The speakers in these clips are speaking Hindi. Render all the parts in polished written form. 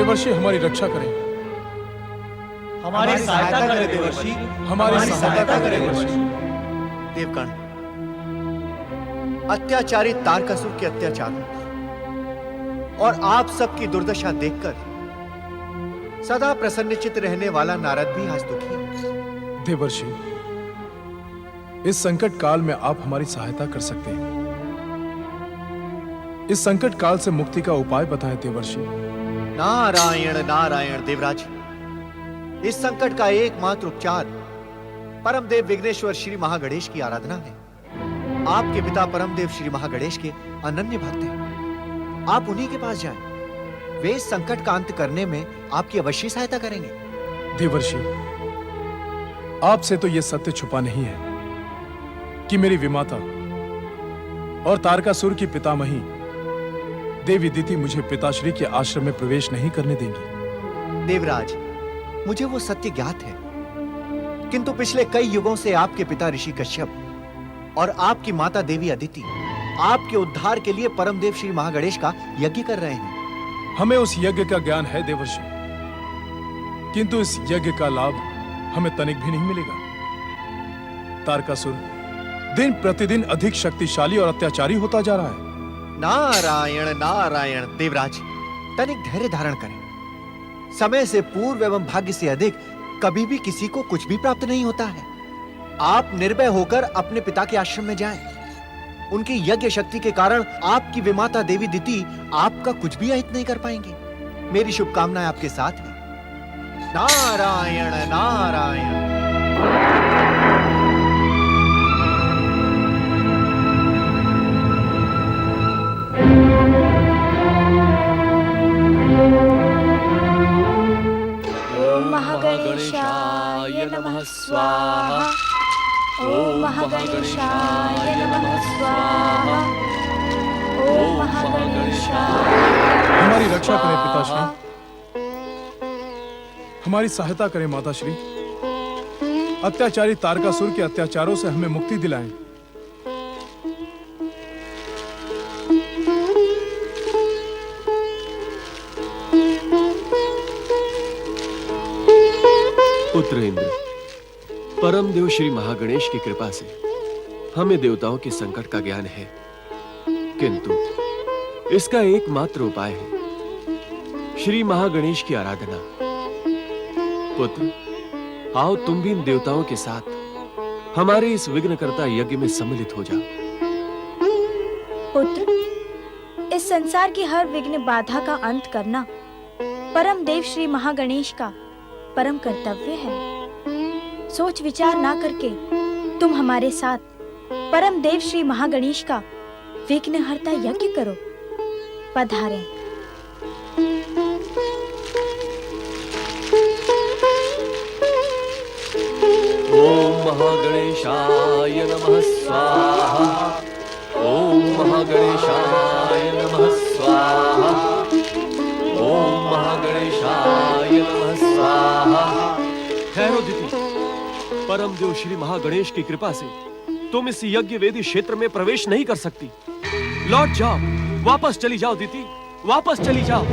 देवर्षि हमारी रक्षा करें, हमारी सहायता करें देवर्षि, हमारी सहायता करें देवर्षि। देवगण, अत्याचारी तारकासुर के अत्याचारों और आप सबकी दुर्दशा देखकर सदा प्रसन्नचित्त रहने वाला नारद भी आज दुखी है। देवर्षि, इस संकट काल में आप हमारी सहायता कर सकते हैं। इस संकट काल से मुक्ति का उपाय बताएं देवर्षि। नारायण नारायण देवराज, इस संकट का एकमात्र उपचार परमदेव विघ्नेश्वर श्री महागणेश की आराधना है। आपके पिता परमदेव श्री महागणेश के अनन्य भक्त हैं। आप उन्हीं के पास जाएं। वे इस संकट का अंत करने में आपकी अवश्य सहायता करेंगे। देवर्षि, आपसे तो यह सत्य छुपा नहीं है कि मेरी विमाता और तारकासुर की पितामही देवी दिति मुझे पिताश्री के आश्रम में प्रवेश नहीं करने देंगी। देवराज, मुझे वो सत्य ज्ञात है, किंतु पिछले कई युगों से आपके पिता ऋषि कश्यप और आपकी माता देवी अदिति आपके उद्धार के लिए परमदेव श्री महागणेश का यज्ञ कर रहे हैं। हमें उस यज्ञ का ज्ञान है देवर्षि, किंतु इस यज्ञ का लाभ हमें तनिक भी नहीं मिलेगा। तारकासुर दिन प्रतिदिन अधिक शक्तिशाली और अत्याचारी होता जा रहा है। नारायण नारायण देवराज, तनिक धैर्य धारण करें। समय से पूर्व एवं भाग्य से अधिक कभी भी किसी को कुछ भी प्राप्त नहीं होता है। आप निर्भय होकर अपने पिता के आश्रम में जाएं। उनकी यज्ञ शक्ति के कारण आपकी विमाता देवी दिति आपका कुछ भी अहित नहीं कर पाएंगी। मेरी शुभकामनाएं आपके साथ हैं। नारायण नारायण। ओम महागणेशाय नमः स्वाहा। ओम महागणेशाय नमः स्वाहा। ओम महागणेशाय। हमारी रक्षा करें पिताश्री, हमारी सहायता करें माताश्री। अत्याचारी तारकासुर के अत्याचारों से हमें मुक्ति दिलाएं। पुत्र इंद्र, परमदेव श्री महागणेश की कृपा से हमें देवताओं के संकट का ज्ञान है, किंतु इसका एकमात्र उपाय है श्री महागणेश की आराधना। पुत्र, आओ तुम भी इन देवताओं के साथ हमारे इस विघ्नकर्ता यज्ञ में सम्मिलित हो जाओ। पुत्र, इस संसार की हर विघ्न बाधा का अंत करना परम देव श्री महागणेश का परम कर्तव्य है। सोच विचार ना करके तुम हमारे साथ परम देव श्री महागणेश का विघ्नहर्ता यज्ञ करो। पधारें। ओम महागणेशाय नमः स्वाहा। ओम महागणेशाय नमः स्वाहा। ओम महागणेशाय नमः स्वाहा। ठहरो दिति, परमदेव श्री महागणेश की कृपा से तुम इस यज्ञ वेदी क्षेत्र में प्रवेश नहीं कर सकती। लौट जाओ, वापस चली जाओ दिति, वापस चली जाओ।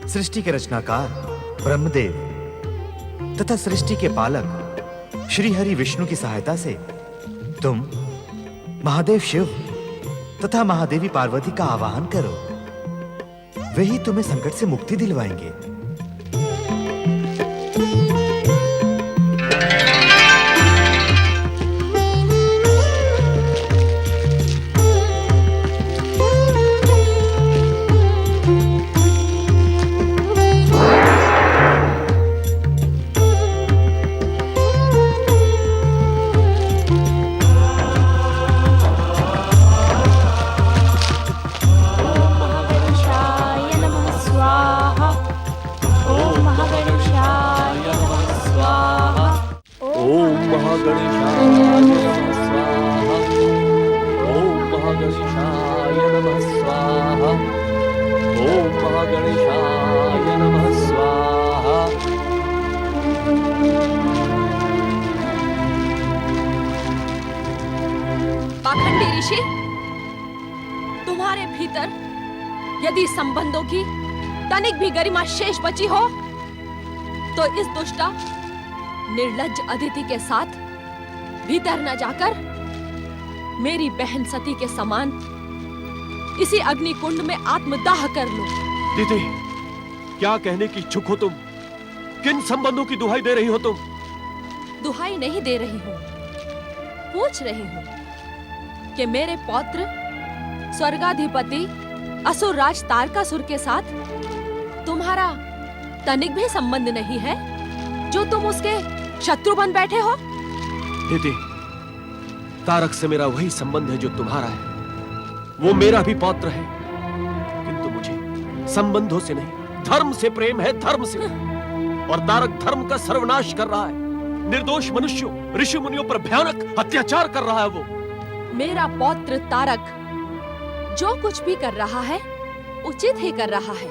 सृष्टि के रचनाकार ब्रह्मदेव तथा सृष्टि के पालक श्री हरि विष्णु की सहायता से तुम महादेव शिव तथा महादेवी पार्वती का आवाहन करो। वही तुम्हें संकट से मुक्ति दिलवाएंगे। पाखंडी ऋषि, तुम्हारे भीतर यदि संबंधों की तनिक भी गरिमा शेष बची हो तो इस दुष्टा निर्लज्ज अदिति के साथ भीतर न जाकर मेरी बहन सती के समान इसी अग्नि कुंड में आत्मदाह कर लो। दीदी, क्या कहने की इच्छुक हो तुम? किन संबंधों की दुहाई दे रही हो तुम? दुहाई नहीं दे रही हूँ, पूछ रही हूँ कि मेरे पौत्र स्वर्गाधिपति असुरराज तारकासुर के साथ तुम्हारा तनिक भी संबंध नहीं है, जो तुम उसके शत्रु बन बैठे हो? दीदी, तारक से मेरा वही संबंध है जो तुम्हारा है। वो मेरा भी पौत्र है, किंतु मुझे संबंधों से नहीं, धर्म से प्रेम है, धर्म से। और तारक धर्म का सर्वनाश कर रहा है, निर्दोष मनुष्यों, ऋषि मुनियों पर भयानक अत्याचार कर रहा है वो। मेरा पौत्र तारक जो कुछ भी कर रहा है उचित ही कर रहा है।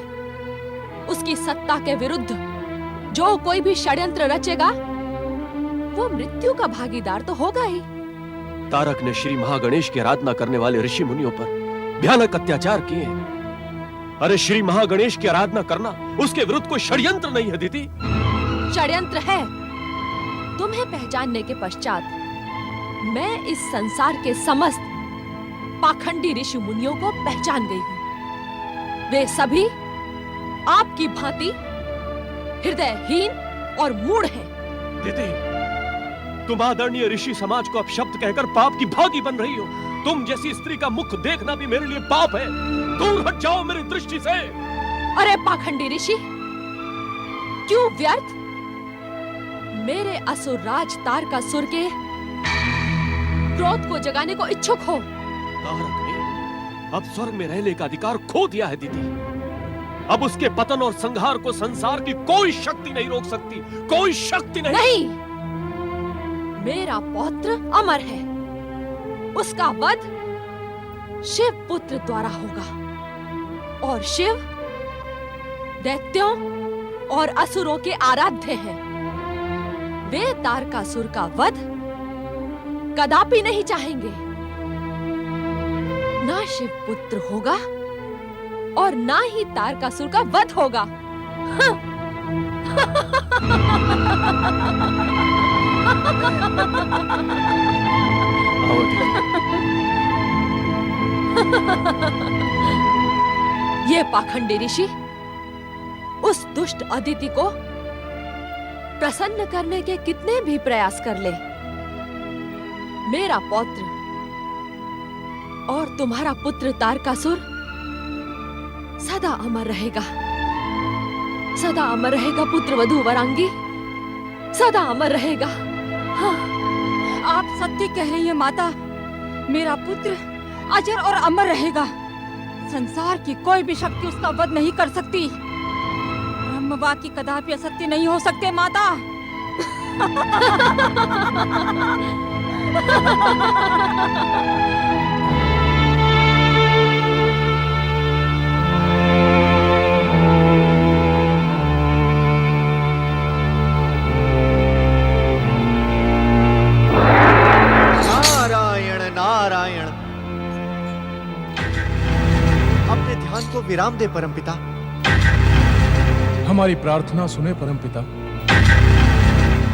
उसकी सत्ता के विरुद्ध जो कोई भी षड्यंत्र रचेगा वो मृत्यु का भागीदार तो होगा ही। तारक ने श्री महागणेश की आराधना करने वाले ऋषि मुनियों पर भयानक अत्याचार किए हैं। अरे श्री महागणेश की आराधना करना उसके विरुद्ध कोई षड्यंत्र नहीं है दीदी। षड्यंत्र है। तुम्हें पहचानने के पश्चात मैं इस संसार के समस्त पाखंडी ऋषि मुनियों को पहचान गई हूँ। वे सभी आपकी भांति हृदयहीन और मूढ़ हैं। दीदी, तुम आदरणीय ऋषि समाज को अपशब्द कहकर पाप की भागी बन रही हो। तुम जैसी स्त्री का मुख देखना भी मेरे लिए पाप है। दूर हट जाओ मेरी दृष्टि से। अरे पाखंडी ऋषि, क्यों व्यर्थ मेरे असुरराज तारकासुर के क्रोध को जगाने को इच्छुक हो? तारक ने अब स्वर्ग में रहने का अधिकार खो दिया है दीदी। अब उसके पतन और संहार को संसार की कोई शक्ति नहीं रोक सकती, कोई शक्ति नहीं। मेरा पौत्र अमर है, उसका वध शिव पुत्र द्वारा होगा। और शिव दैत्यों और असुरों के आराध्य हैं। वे तारकासुर का वध कदापि नहीं चाहेंगे। ना शिव पुत्र होगा और ना ही तारकासुर का वध होगा। ये पाखंडी ऋषि उस दुष्ट अदिति को प्रसन्न करने के कितने भी प्रयास कर ले, मेरा पौत्र और तुम्हारा पुत्र तारकासुर सदा अमर रहेगा। सदा अमर रहेगा पुत्र वधू वरांगी, सदा अमर रहेगा। हाँ, आप सत्य कह रही हैं माता। मेरा पुत्र अजर और अमर रहेगा। संसार की कोई भी शक्ति उसका वध नहीं कर सकती। ब्रह्मवाक्य कदापि असत्य नहीं हो सकते माता। नारायण, अपने ध्यान को विराम दे परमपिता। हमारी प्रार्थना सुने परमपिता।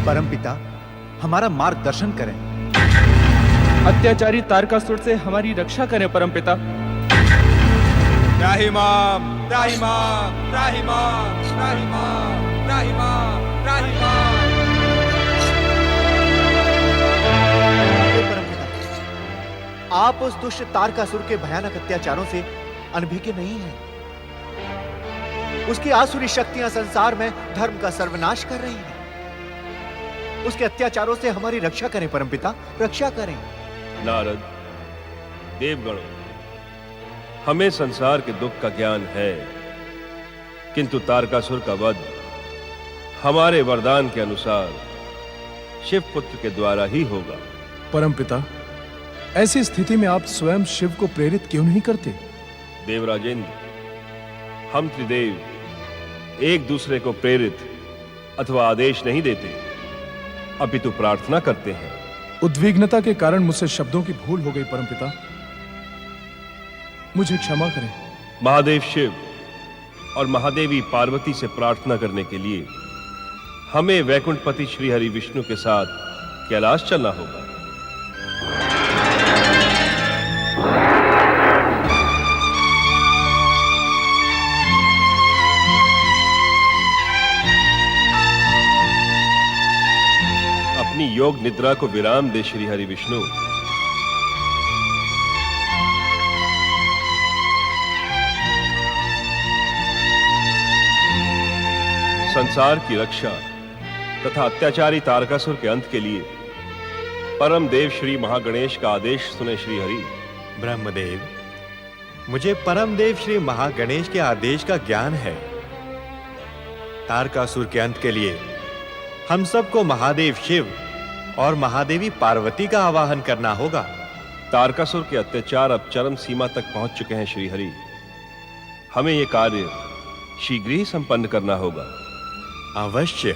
परमपिता हमारा मार्गदर्शन करें। अत्याचारी तारकासुर से हमारी रक्षा करें परमपिता। त्राहिमाम त्राहिमाम त्राहिमाम त्राहिमाम त्राहिमाम त्राहिमाम। हे परमपिता, आप उस दुष्ट तारकासुर के भयानक अत्याचारों से अनभिज्ञ नहीं हैं। उसकी आसुरी शक्तियां संसार में धर्म का सर्वनाश कर रही हैं। उसके अत्याचारों से हमारी रक्षा करें परमपिता, रक्षा करें। नारद, देवगणों, हमें संसार के दुख का ज्ञान है, किंतु तारकासुर का वध हमारे वरदान के अनुसार शिव पुत्र के द्वारा ही होगा। परमपिता, ऐसी स्थिति में आप स्वयं शिव को प्रेरित क्यों नहीं करते? देवराजेंद्र, हम त्रिदेव एक दूसरे को प्रेरित अथवा आदेश नहीं देते, अपितु प्रार्थना करते हैं। उद्विग्नता के कारण मुझसे शब्दों की भूल हो गई परमपिता, मुझे क्षमा करें। महादेव शिव और महादेवी पार्वती से प्रार्थना करने के लिए हमें वैकुंठपति श्री हरि विष्णु के साथ कैलाश चलना होगा। अपनी योग निद्रा को विराम दे श्री हरि विष्णु। संसार की रक्षा तथा अत्याचारी तारकासुर के अंत के लिए परम देव श्री महागणेश का आदेश सुने श्री हरि। ब्रह्मदेव, मुझे परम देव श्री महागणेश के आदेश का ज्ञान है। तारकासुर के अंत के लिए हम सबको महादेव शिव और महादेवी पार्वती का आवाहन करना होगा। तारकासुर के अत्याचार अब चरम सीमा तक पहुंच चुके हैं श्री हरि। हमें यह कार्य शीघ्र ही संपन्न करना होगा। अवश्य।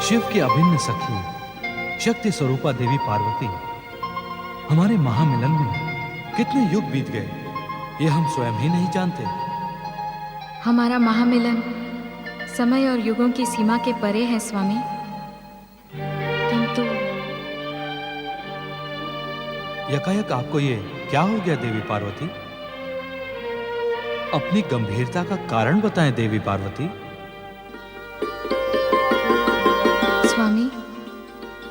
शिव की अभिन्न सखी शक्ति स्वरूपा देवी पार्वती, हमारे महामिलन में कितने युग बीत गए ये हम स्वयं ही नहीं जानते। हमारा महामिलन समय और युगों की सीमा के परे है स्वामी, किंतु यकायक आपको ये क्या हो गया देवी पार्वती? अपनी गंभीरता का कारण बताएं देवी पार्वती। स्वामी,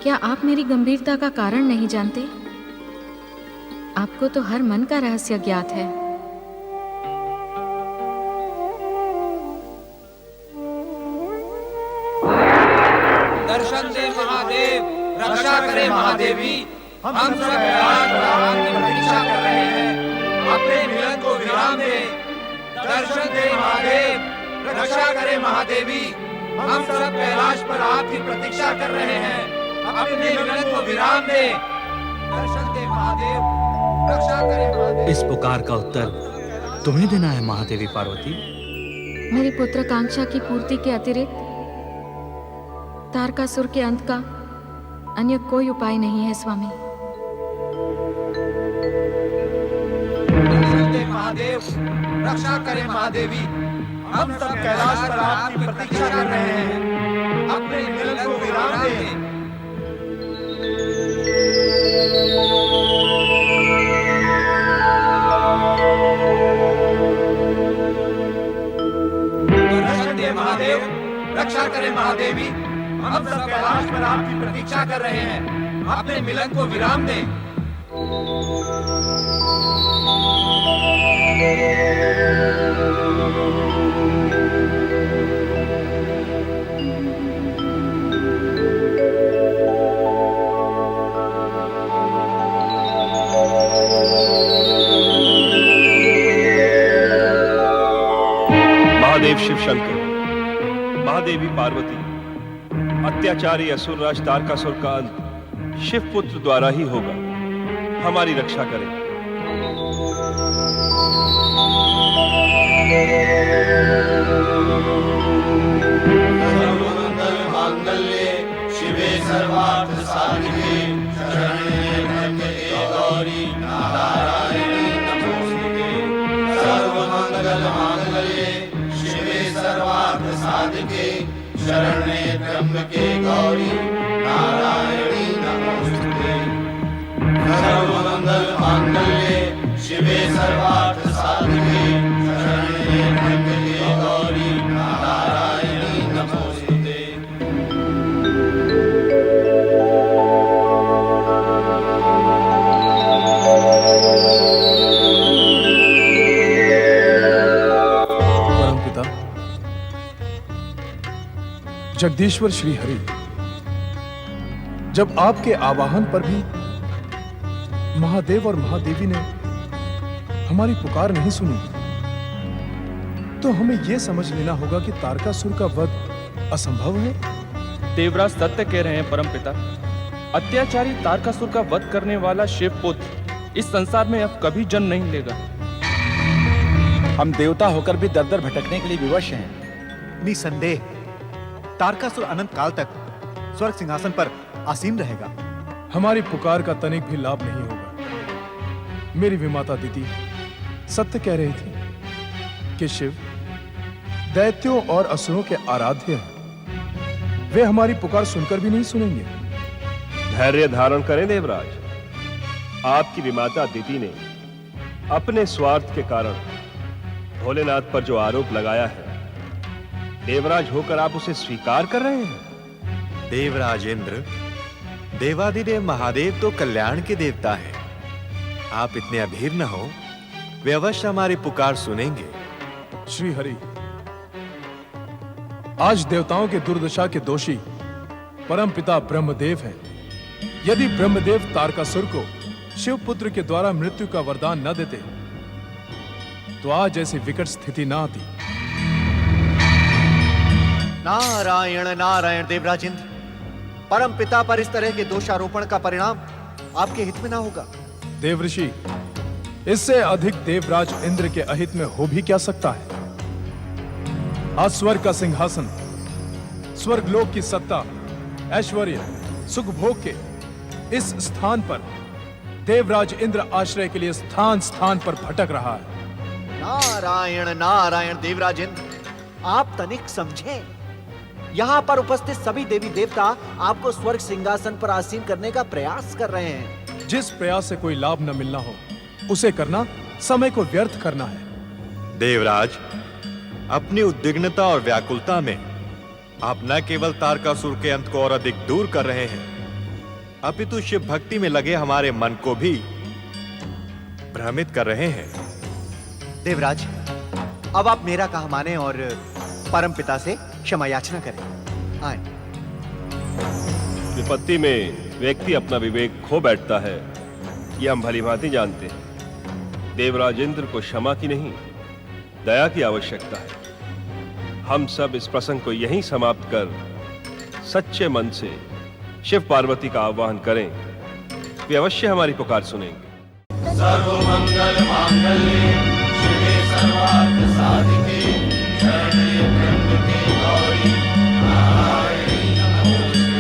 क्या आप मेरी गंभीरता का कारण नहीं जानते? आपको तो हर मन का रहस्य ज्ञात है। दर्शन दे महादेव, रक्षा करे महादेवी। हम सब कैलाश पर आपकी प्रतीक्षा कर रहे हैं, अपने मिलन को विराम दे। दर्शन दे महादेव, रक्षा करे महादेवी। हम सब कैलाश पर आपकी प्रतीक्षा कर रहे हैं, अपने मिलन को विराम दे। दर्शन दे महादेव, रक्षा करे महादेव। इस पुकार का उत्तर तुम्हें देना है महादेवी पार्वती। मेरी पुत्रकांक्षा की पूर्ति के अतिरिक्त तारकासुर के अंत का अन्य कोई उपाय नहीं है स्वामी। दर्शन दे महादेव, रक्षा करे महादेवी। हम सब कैलाश पर आपकी प्रतीक्षा कर रहे हैं, अपने मिलन को विराम दे। दर्शन दे महादेव, रक्षा करे महादेवी। हम सब कैलाश पर आपकी प्रतीक्षा कर रहे हैं, अपने मिलन को विराम दें। महादेव शिव शंकर, महादेवी पार्वती, अत्याचारी असुरराज तारकासुर का अंत शिव पुत्र द्वारा ही होगा। हमारी रक्षा करें। सर्वमंगल मांगल्ये शिवे सर्वार्थ साधिके शरण्ये त्र्यंबके गौरी नारायणी नमोस्तुते। सर्वमंगल मांगल्ये शिवे सर्वार्थ साधिके शरण्ये त्र्यंबके गौरी नारायणी नमोस्तुते सर्वमंगल मांगल्ये शिवे सर्वार्थ साधिके शरण्ये त्र्यंबके गौरी नारायणी नमोस्तुते। परमपिता जगदीश्वर श्री हरि, जब आपके आवाहन पर भी महादेव और महादेवी ने हमारी पुकार नहीं सुनी, तो हमें यह समझ लेना होगा कि तारकासुर का वध असंभव है। देवराज सत्य कह रहे हैं परमपिता। अत्याचारी तारकासुर का वध करने वाला शिव पुत्र इस संसार में अब कभी जन्म नहीं लेगा। हम देवता होकर भी दर दर भटकने के लिए विवश हैं। निसंदेह तारकासुर अनंत काल तक स्वर्ग सिंहासन पर आसीन रहेगा। हमारी पुकार का तनिक भी लाभ नहीं होगा। मेरी विमाता दीदी सत्य कह रही थी कि शिव दैत्यों और असुरों के आराध्य हैं। वे हमारी पुकार सुनकर भी नहीं सुनेंगे। धैर्य धारण करें देवराज। आपकी विमाता दिति ने अपने स्वार्थ के कारण भोलेनाथ पर जो आरोप लगाया है, देवराज होकर आप उसे स्वीकार कर रहे हैं। देवराज इंद्र, देवादिदेव महादेव तो कल्याण के देवता हैं। आप इतने अधीर न हो, वे अवश्य हमारी पुकार सुनेंगे। श्री हरि, आज देवताओं के दुर्दशा के दोषी परमपिता ब्रह्मदेव हैं। यदि ब्रह्मदेव तारकासुर को शिवपुत्र के द्वारा मृत्यु का वरदान न देते, तो आज ऐसी विकट स्थिति ना आती। नारायण नारायण देवराज इंद्र, परम पिता पर इस तरह के दोषारोपण का परिणाम आपके हित में ना होगा। देवऋषि, इससे अधिक देवराज इंद्र के अहित में हो भी क्या सकता है। आज स्वर्ग का सिंहासन, स्वर्गलोक की सत्ता, ऐश्वर्य, सुख भोग के इस स्थान पर देवराज इंद्र आश्रय के लिए स्थान स्थान पर भटक रहा है। नारायण नारायण देवराज इंद्र, आप तनिक समझें। यहाँ पर उपस्थित सभी देवी देवता आपको स्वर्ग सिंहासन पर आसीन करने का प्रयास कर रहे हैं। जिस प्रयास से कोई लाभ न मिलना हो, उसे करना समय को व्यर्थ करना है। देवराज, अपनी उद्विग्नता और व्याकुलता में आप न केवल तारकासुर के अंत को और अधिक दूर कर रहे हैं, अपितु शिव भक्ति में लगे हमारे मन को भी भ्रमित कर रहे हैं। देवराज, अब आप मेरा कहा माने और परम पिता से क्षमा याचना करें। आए। विपत्ति में व्यक्ति अपना विवेक खो बैठता है, यह हम भली भांति जानते हैं। देवराज इंद्र को क्षमा की नहीं, दया की आवश्यकता है। हम सब इस प्रसंग को यहीं समाप्त कर सच्चे मन से शिव पार्वती का आह्वान करें। वे अवश्य हमारी पुकार सुनेंगे। सर्वमंगल मांगल्ये शिवे सर्वार्थ साधिके शरण्ये त्र्यंबके गौरी नारायणी नमोस्तुते।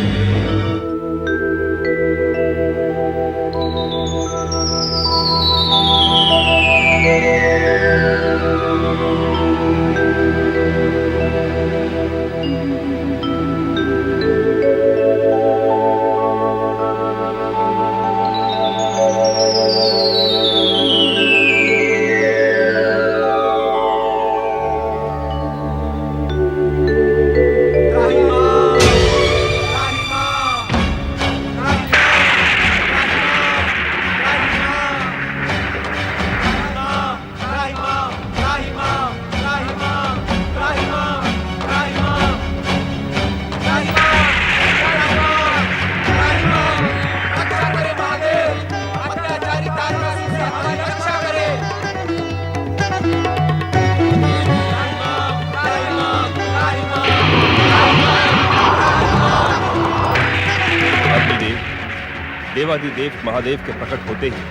देवादिदेव महादेव के प्रकट होते ही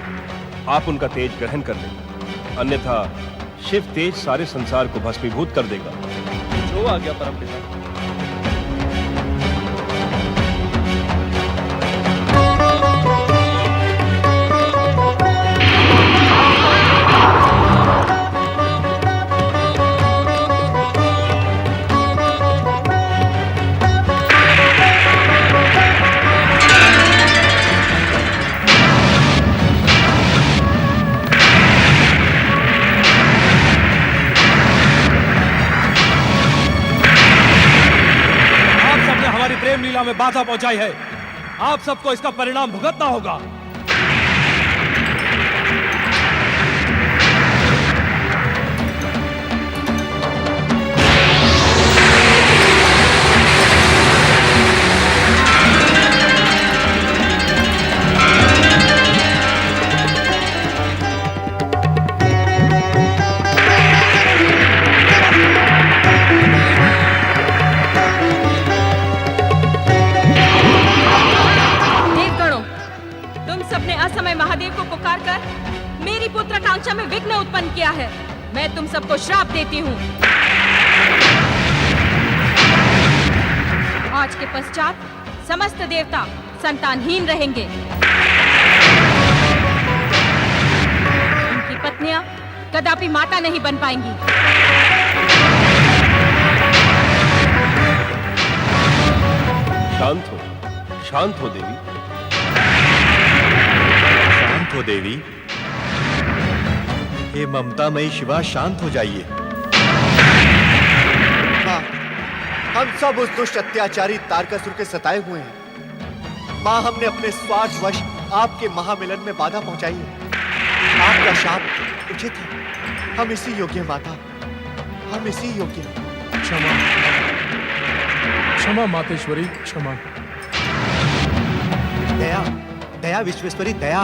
आप उनका तेज ग्रहण कर लें, अन्यथा शिव तेज सारे संसार को भस्मीभूत कर देगा। जो आ गया परमपिता। सेवा में बाधा पहुंचाई है, आप सबको इसका परिणाम भुगतना होगा। में विघ्न उत्पन्न किया है। मैं तुम सबको श्राप देती हूँ। आज के पश्चात समस्त देवता संतानहीन रहेंगे। उनकी पत्नियां कदापि माता नहीं बन पाएंगी। शांत हो देवी। शांत हो देवी। हे ममतामयी शिवा, शांत हो जाइए। माँ, हम सब उस दुष्ट अत्याचारी तारकासुर के सताए हुए हैं। माँ, हमने अपने स्वार्थवश आपके महामिलन में बाधा पहुंचाई है। आपका शाप उचित है। हम इसी योग्य हैं माता, हम इसी योग्य हैं। क्षमा, क्षमा मातेश्वरी, क्षमा। दया, दया विश्वेश्वरी, दया।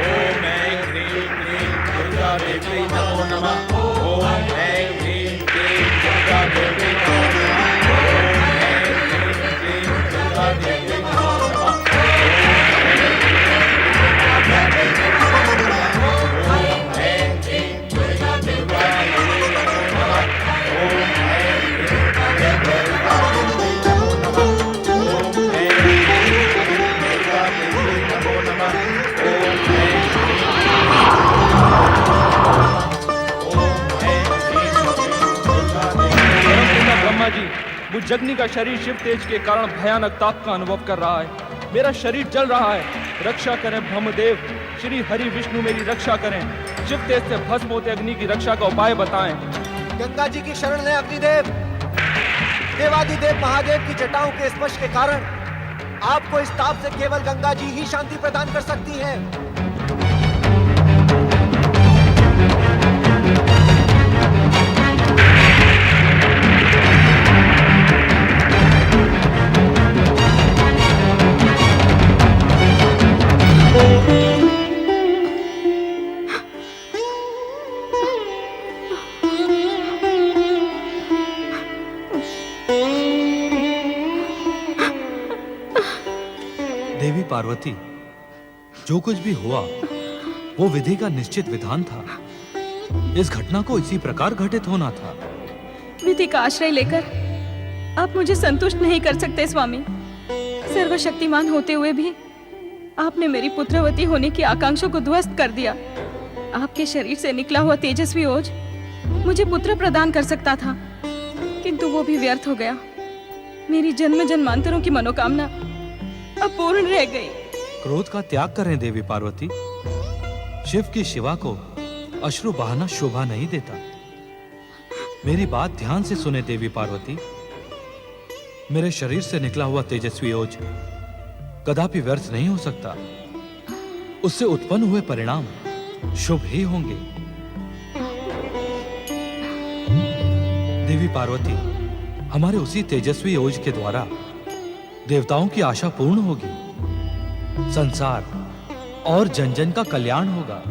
ओम ऐं ह्रीं क्लीं दुर्गा देवी नमो नमः। ओम ऐं ह्रीं क्लीं दुर्गा देवी नमो नमः। ओम ऐं ह्रीं क्लीं दुर्गा देवी नमो नमः। ओम ऐं ह्रीं दुर्गा देवी नमो नमः। ओम ऐं ह्रीं दुर्गा देवी नमो नमः। ओम ऐं ह्रीं दुर्गा देवी नमो नमः। ब्रह्मा जी, मुझ जगनी का शरीर शिव तेज के कारण भयानक ताप का अनुभव कर रहा है। मेरा शरीर जल रहा है। रक्षा करें ब्रह्मदेव, श्री हरि विष्णु मेरी रक्षा करें। शिव तेज से भस्म होते अग्नि की रक्षा का उपाय बताएं। गंगा जी की शरण लें अग्निदेव। देवादिदेव महादेव की जटाओं के स्पर्श के कारण आपको इस ताप से केवल गंगा जी ही शांति प्रदान कर सकती हैं। देवी पार्वती, जो कुछ भी हुआ वो विधि का निश्चित विधान था। इस घटना को इसी प्रकार घटित होना था। विधि का आश्रय लेकर आप मुझे संतुष्ट नहीं कर सकते स्वामी। सर्वशक्तिमान होते हुए भी आपने मेरी पुत्रवती होने की आकांक्षा को ध्वस्त कर दिया। आपके शरीर से निकला हुआ तेजस्वी ओज मुझे पुत्र प्रदान कर सकता था, किंतु वो भी व्यर्थ हो गया। मेरी जन्म जन्मांतरों की मनोकामना अपूर्ण रह गई। क्रोध का त्याग करें देवी पार्वती। शिव की शिवा को अश्रु बहाना शोभा नहीं देता। मेरी बात ध्यान से सुने देवी पार्वती। मेरे शरीर से निकला हुआ तेजस्वी ओज कदापि व्यर्थ नहीं हो सकता। उससे उत्पन्न हुए परिणाम शुभ ही होंगे। देवी पार्वती, हमारे उसी तेजस्वी ओज के द्वारा देवताओं की आशा पूर्ण होगी। संसार और जन जन का कल्याण होगा।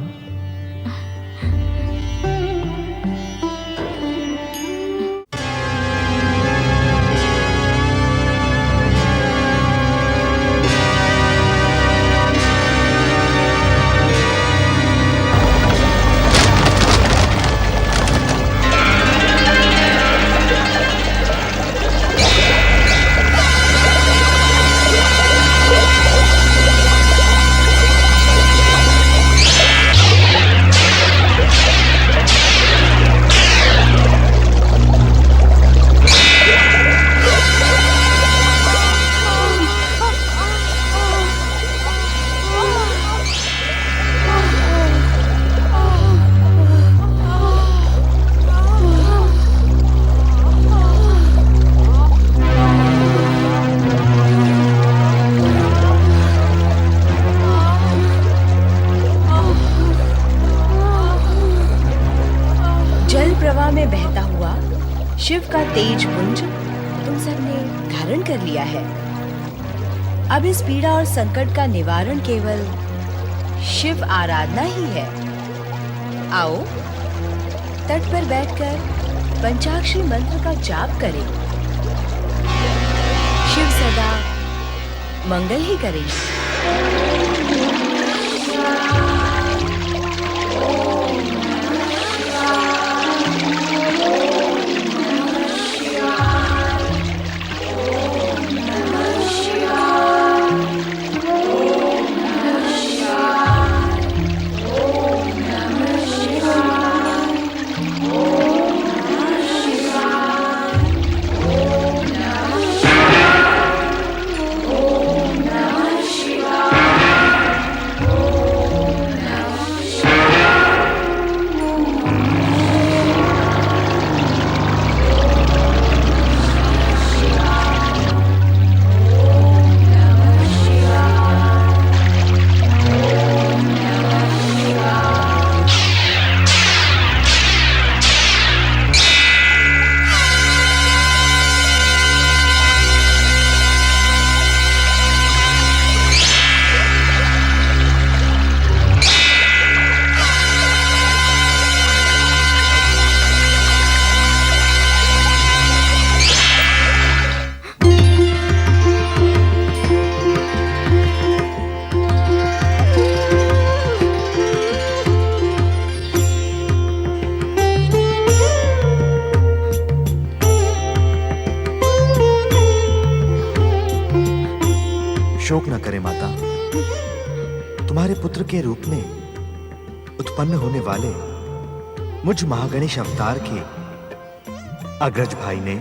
शिव का तेज पुंज तुम सबने धारण कर लिया है। अब इस पीड़ा और संकट का निवारण केवल शिव आराधना ही है। आओ तट पर बैठकर पंचाक्षरी मंत्र का जाप करें। शिव सदा मंगल ही करेंगे। शोक न करें माता। तुम्हारे पुत्र के रूप में उत्पन्न होने वाले मुझ महागणेश अवतार के अग्रज भाई ने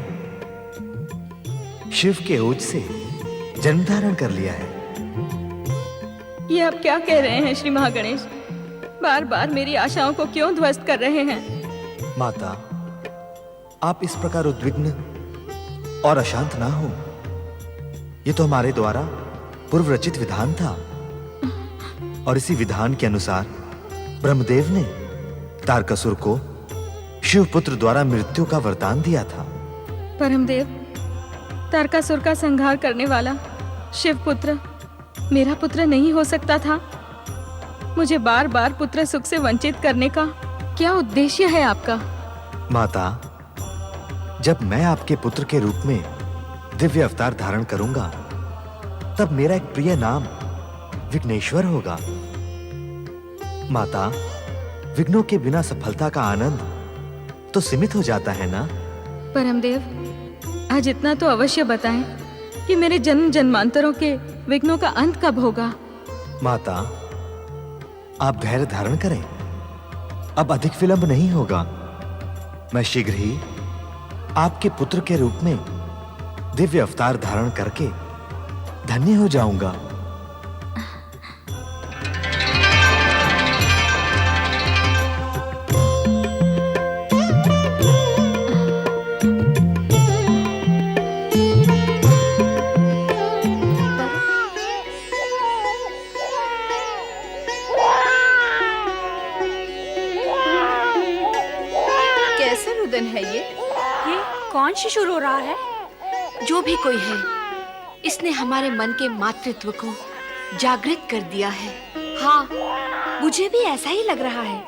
शिव के ओज से जन्म धारण कर लिया है। ये आप क्या कह रहे हैं श्री महागणेश? बार बार मेरी आशाओं को क्यों ध्वस्त कर रहे हैं? माता, आप इस प्रकार उद्विग्न और अशांत ना हो। ये तो हमारे द्वारा पूर्व रचित विधान था और इसी विधान के अनुसार ब्रह्मदेव ने तारकासुर को शिवपुत्र द्वारा मृत्यु का वरदान दिया था। परमदेव, तारकासुर का संहार करने वाला शिवपुत्र मेरा पुत्र नहीं हो सकता था। मुझे बार बार पुत्र सुख से वंचित करने का क्या उद्देश्य है आपका? माता, जब मैं आपके पुत्र के रूप में दिव्य अवतार धारण करूंगा तब मेरा एक प्रिय नाम विघ्नेश्वर होगा। माता, विघ्नों के बिना सफलता का आनंद तो सीमित हो जाता है ना? परमदेव, आज इतना तो अवश्य बताएं कि मेरे जन्म जन्मांतरों के विघ्नों का अंत कब होगा? माता, आप धैर्य धारण करें। अब अधिक विलंब नहीं होगा। मैं शीघ्र ही आपके पुत्र के रूप में दिव्य अवतार धारण करके धन्य हो जाऊंगा। कैसा रुदन है ये? कौन शिशु रो रहा है? जो भी कोई है, इसने हमारे मन के मातृत्व को जागृत कर दिया है। हाँ, मुझे भी ऐसा ही लग रहा है।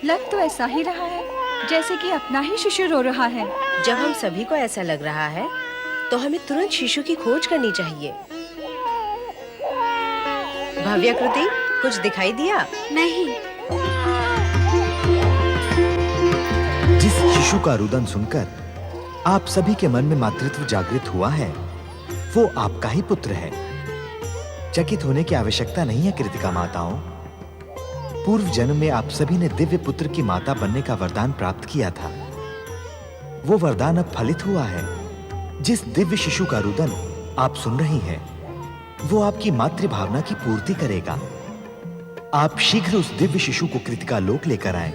लग तो ऐसा ही रहा है जैसे कि अपना ही शिशु रो रहा है। जब हम सभी को ऐसा लग रहा है तो हमें तुरंत शिशु की खोज करनी चाहिए। भव्याकृति, कुछ दिखाई दिया? नहीं। जिस शिशु का रुदन सुनकर आप सभी के मन में मातृत्व जागृत हुआ है, वो आपका ही पुत्र है। चकित होने की आवश्यकता नहीं है कृतिका माताओं। पूर्व जन्म में आप सभी ने दिव्य पुत्र की माता बनने का वरदान प्राप्त किया था। वो वरदान अब फलित हुआ है। जिस दिव्य शिशु का रुदन आप सुन रही हैं, वो आपकी मातृभावना की पूर्ति करेगा। आप शीघ्र उस दिव्य शिशु को कृतिका लोक लेकर आएं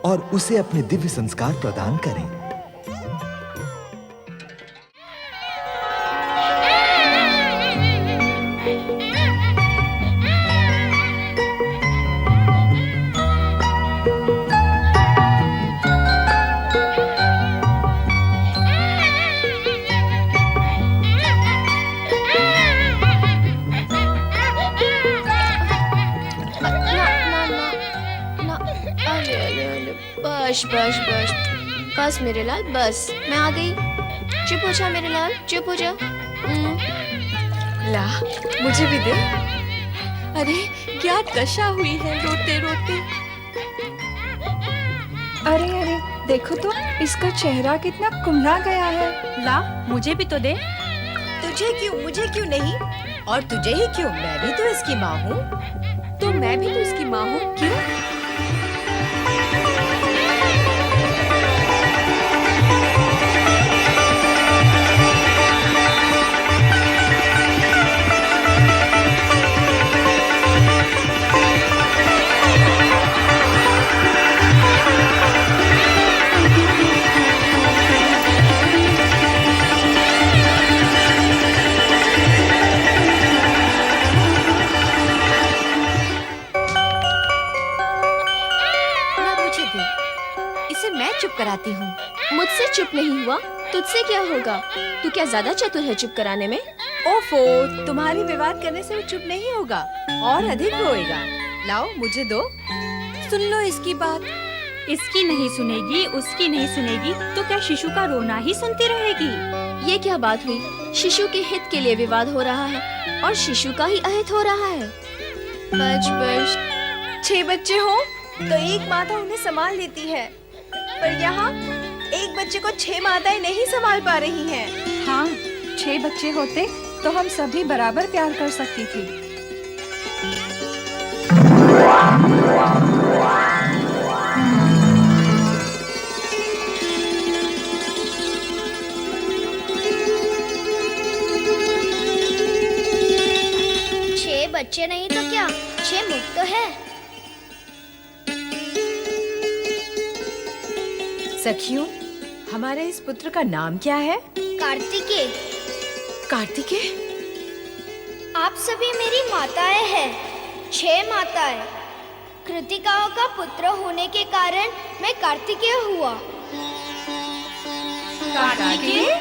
और उसे अपने दिव्य संस्कार प्रदान करें। बस बस बस बस मेरे लाल, बस मैं आ गई। चुप हो जा मेरे लाल, चुप हो जा। ला, मुझे भी दे। अरे क्या दशा हुई है रोते रोते। अरे अरे देखो तो, इसका चेहरा कितना कुम्हला गया है। ला, मुझे भी तो दे। तुझे क्यों, मुझे क्यों नहीं? और तुझे ही क्यों? मैं भी तो इसकी माँ हूँ। तो मैं भी तो इसकी माँ हूँ, क्यों? चुप कराती हूँ। मुझसे चुप नहीं हुआ, तुझसे क्या होगा? तू क्या ज्यादा चतुर है चुप कराने में? ओफो, तुम्हारी विवाद करने से वो चुप नहीं होगा, और अधिक रोएगा। लाओ मुझे दो। सुन लो इसकी बात। इसकी नहीं सुनेगी, उसकी नहीं सुनेगी, तो क्या शिशु का रोना ही सुनती रहेगी? ये क्या बात हुई? शिशु के हित के लिए विवाद हो रहा है और शिशु का ही अहित हो रहा है। बच बच। 6 बच्चे हो तो एक माता उन्हें संभाल लेती है, पर यहाँ एक बच्चे को 6 माताएं नहीं संभाल पा रही हैं। हाँ, 6 बच्चे होते तो हम सभी बराबर प्यार कर सकती थी। बच्चे नहीं तो क्या, 6 मुख तो है। सखियों, हमारे इस पुत्र का नाम क्या है? कार्तिकेय। कार्तिकेय? आप सभी मेरी माताएं हैं, 6 माताएं। कृतिकाओं का पुत्र होने के कारण मैं कार्तिकेय हुआ। कार्तिकेय?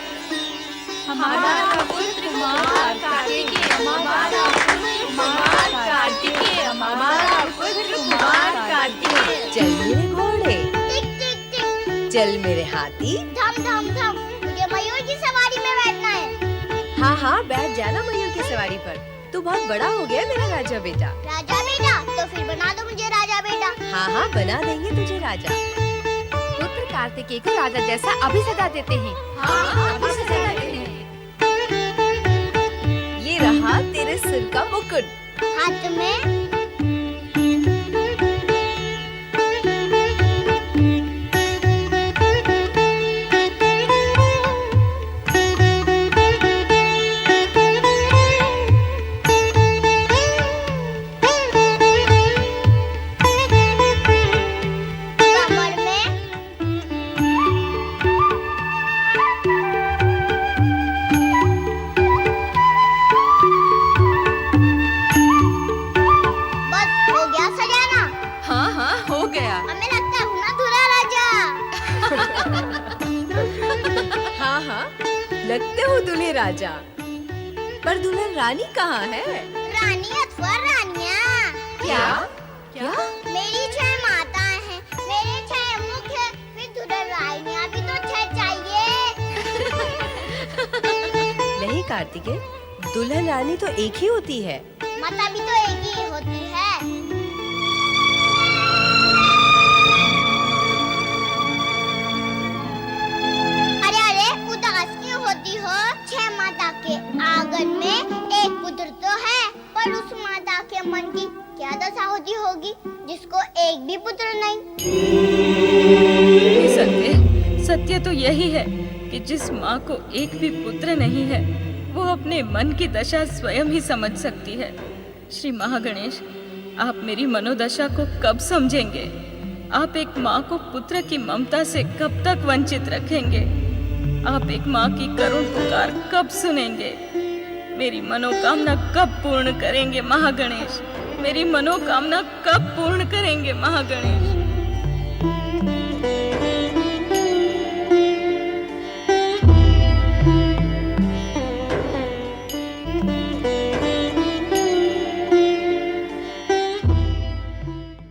हमारा पुत्र कुमार कार्तिकेय, हमारा पुत्र कुमार कार्तिकेय, हमारा पुत्र कुमार कार्तिकेय। चल मेरे घोड़े, चल मेरे हाथी। थम थम थम, मुझे मयूर की सवारी में बैठना है। हाँ हाँ, बैठ जाना मयूर की सवारी पर। तू बहुत बड़ा हो गया मेरा राजा बेटा। राजा बेटा? तो फिर बना दो मुझे राजा बेटा। हाँ हाँ, बना देंगे तुझे राजा। पुत्र कार्तिकेय को राजा जैसा अभी सजा देते हैं। हाँ, अभी सजा देते हैं। ये रहा तेरे सिर का मुकुट। हाथ में लगते हो दूल्हे राजा, पर दुल्हन रानी कहाँ है? रानी अथवा रानियाँ। क्या? क्या? मेरी 6 माताएं हैं, मेरे 6 मुख हैं, फिर दुल्हन रानियाँ भी तो 6 चाहिए। नहीं कार्तिकेय, दुल्हन रानी तो एक ही होती है। माता भी तो एक ही होती है। आंगन में एक पुत्र तो है, पर उस माता के मन की क्या दशा होती होगी जिसको एक भी पुत्र नहीं। सत्य सत्य तो यही है कि जिस माँ को एक भी पुत्र नहीं है, वो अपने मन की दशा स्वयं ही समझ सकती है। श्री महागणेश, आप मेरी मनोदशा को कब समझेंगे? आप एक माँ को पुत्र की ममता से कब तक वंचित रखेंगे? आप एक माँ की करुण पुकार कब सुनेंगे? मेरी मनोकामना कब पूर्ण करेंगे महागणेश? मेरी मनोकामना कब पूर्ण करेंगे महागणेश?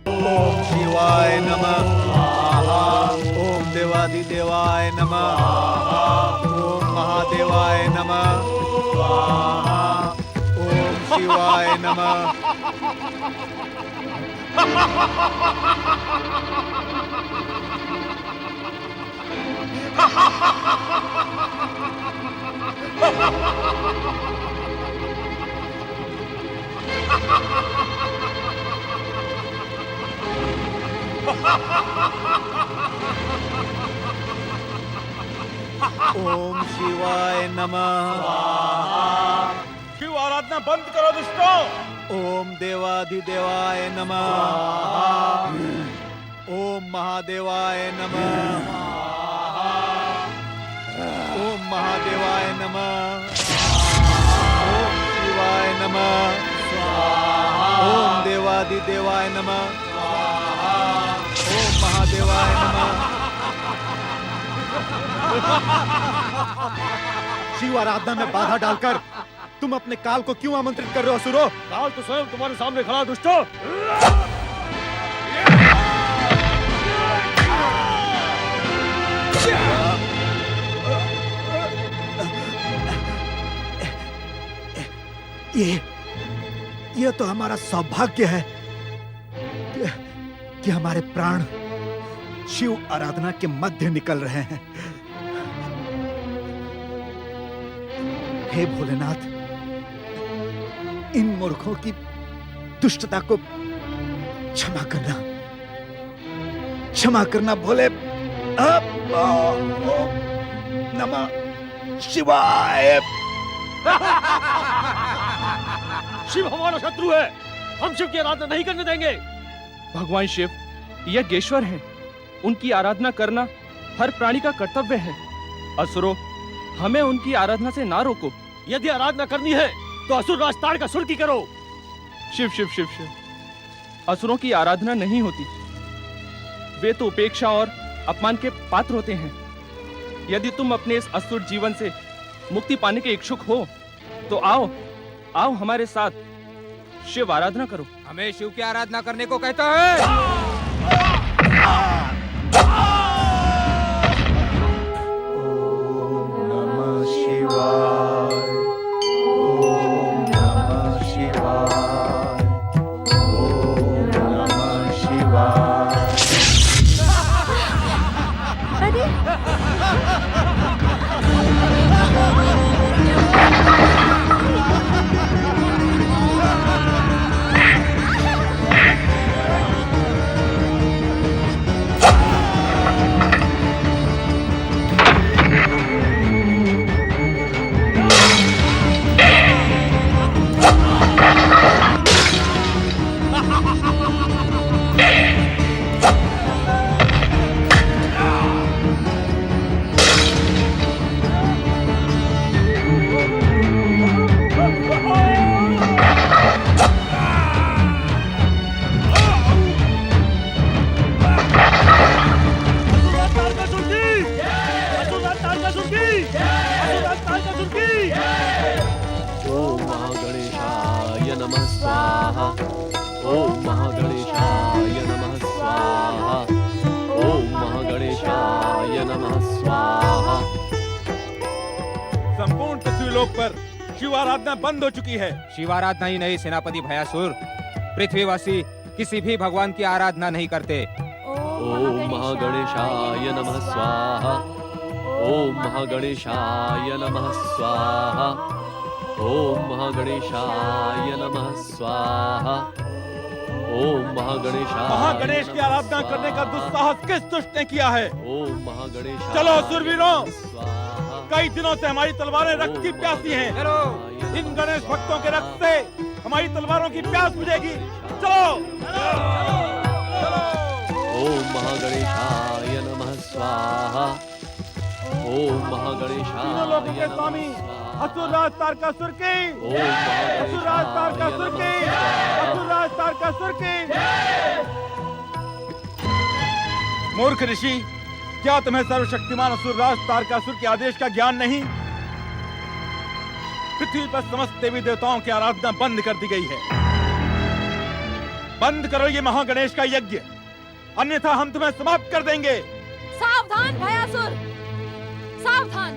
ओम शिवाय नमः। देवाधिदेवाय नमः। ओम महादेवाय नमः। ओम शिवाय नमः। ओम शिवाय नमः। शिव आराधना बंद करो दुष्टों। ओम देवाधिदेवाय नमः। ओम महादेवाय नमः। ओम महादेवाय नमः। ओम शिवाय नमः। ओम देवाधिदेवाय नमः। ओम महादेवाय नमः। शिव आराधना में बाधा डालकर तुम अपने काल को क्यों आमंत्रित कर रहे हो असुरो? काल तो स्वयं तुम्हारे सामने खड़ा दुष्टों। ये तो हमारा सौभाग्य है कि हमारे प्राण शिव आराधना के मध्य निकल रहे हैं। हे भोलेनाथ, इन मूर्खों की दुष्टता को क्षमा करना, क्षमा करना भोले। नमः शिवाय। शिव हमारा शत्रु है, हम शिव की आराधना नहीं करने देंगे। भगवान शिव यज्ञेश्वर हैं, उनकी आराधना करना हर प्राणी का कर्तव्य है। असुरों, हमें उनकी आराधना से ना रोको। यदि आराधना करनी है तो असुर राज ताड़कासुर की करो। शिव शिव शिव शिव, असुरों की आराधना नहीं होती, वे तो उपेक्षा और अपमान के पात्र होते हैं। यदि तुम अपने इस असुर जीवन से मुक्ति पाने के इच्छुक हो तो आओ आओ हमारे साथ शिव आराधना करो। हमें शिव की आराधना करने को कहता है। बंद हो चुकी है। शिव आराधना ही नहीं, सेनापति भयासुर, पृथ्वीवासी किसी भी भगवान की आराधना नहीं करते। ओम महागणेशाय नमः स्वाहा। ओम महागणेशाय नमः स्वाहा। ओम महागणेशाय नमः स्वाहा। ओम महागणेशाय। महागणेश की आराधना करने का दुस्साहस किस दुष्ट ने किया है? ओम महागणेशाय। चलो सुरवीरों, कई दिनों से हमारी तलवारें रक्त की प्यासी हैं। चलो, इन गणेश भक्तों के रक्त से हमारी तलवारों की प्यास बुझेगी। चलो, ओम महागणेशाय नमः स्वाहा। ओम महागणेशाय के स्वामी असुरराज तारकासुर की। असुरराज तारकासुर की। असुरराज तारकासुर की। मूर्ख ऋषि, क्या तुम्हें सर्वशक्तिमान असुरराज तारकासुर के आदेश का ज्ञान नहीं? पृथ्वी पर समस्त देवी देवताओं की आराधना बंद कर दी गई है। बंद करो ये महागणेश का यज्ञ, अन्यथा हम तुम्हें समाप्त कर देंगे। सावधान! सावधान भयासुर, सावधान।